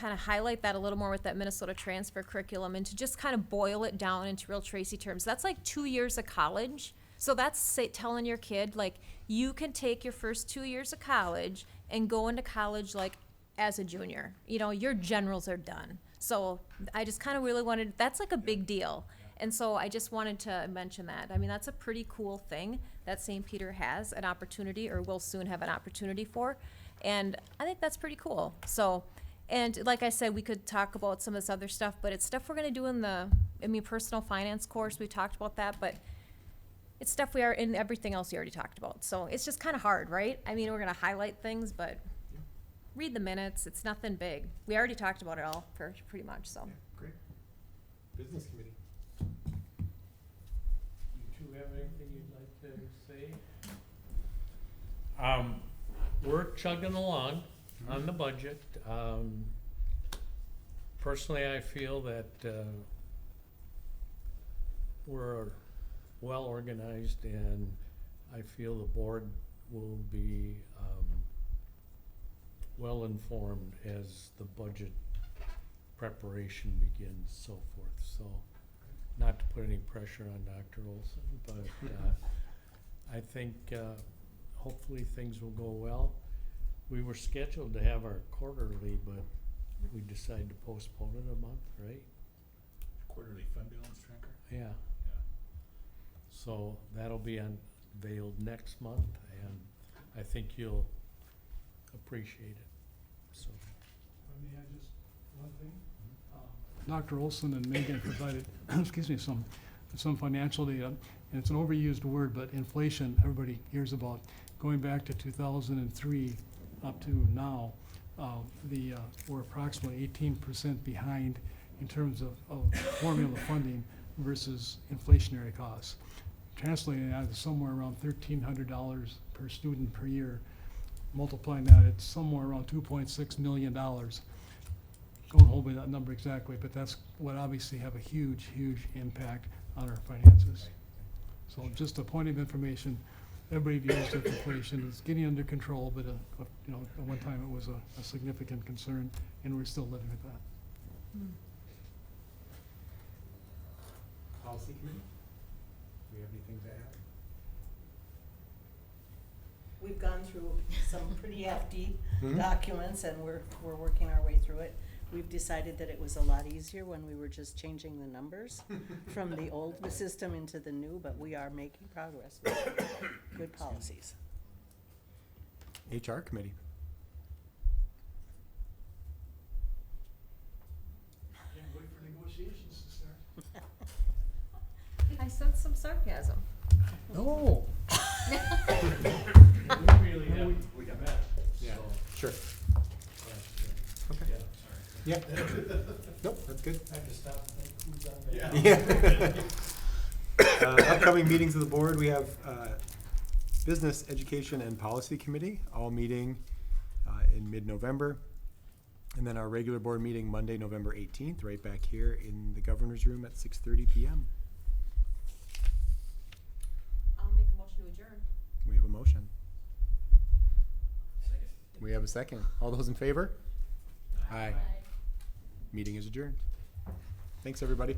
of highlight that a little more with that Minnesota transfer curriculum, and to just kind of boil it down into real Tracy terms. That's like 2 years of college. So that's telling your kid, like, you can take your first 2 years of college and go into college like as a junior. Your generals are done. So I just kind of really wanted, that's like a big deal. And so I just wanted to mention that. I mean, that's a pretty cool thing that St. Peter has an opportunity, or will soon have an opportunity for. And I think that's pretty cool. So, and like I said, we could talk about some of this other stuff, but it's stuff we're going to do in the, personal finance course. We talked about that, but it's stuff we are in everything else we already talked about. So it's just kind of hard, right? I mean, we're going to highlight things, but read the minutes. It's nothing big. We already talked about it all pretty much, so. Yeah, great. Business Committee. You two have anything you'd like to say? We're chugging along on the budget. Personally, I feel that we're well organized, and I feel the board will be well informed as the budget preparation begins, so forth. So, not to put any pressure on Dr. Olson, but I think hopefully things will go well. We were scheduled to have our quarterly, but we decided to postpone it a month, right? Quarterly fund balance tracker? Yeah. So that'll be unveiled next month, and I think you'll appreciate it. So, May I just, one thing? Dr. Olson and Megan provided, excuse me, some financial data, and it's an overused word, but inflation, everybody hears about. Going back to 2003 up to now, we're approximately 18% behind in terms of formula funding versus inflationary costs. Translating that is somewhere around $1,300 per student per year. Multiplying that, it's somewhere around $2.6 million. Don't hold me to that number exactly, but that's what obviously have a huge, huge impact on our finances. So just a point of information, everybody deals with inflation. It's getting under control, but you know, at one time it was a significant concern, and we're still living with that. Policy committee? Do we have anything to add? We've gone through some pretty hefty documents, and we're working our way through it. We've decided that it was a lot easier when we were just changing the numbers from the old system into the new, but we are making progress with good policies. HR committee? Can't wait for negotiations to start. I sense some sarcasm. No. we really have, we met, Yeah, so. sure. Okay. Yeah, Yeah. Nope, that's good. I have to stop and think who's on there. Yeah. Upcoming meetings of the board, we have Business, Education, and Policy Committee, all meeting in mid-November. And then our regular board meeting Monday, November 18th, right back here in the governor's room at 6:30 p.m. I'll make a motion to adjourn. We have a motion. We have a second. All those in favor? Aye. Meeting is adjourned. Thanks, everybody.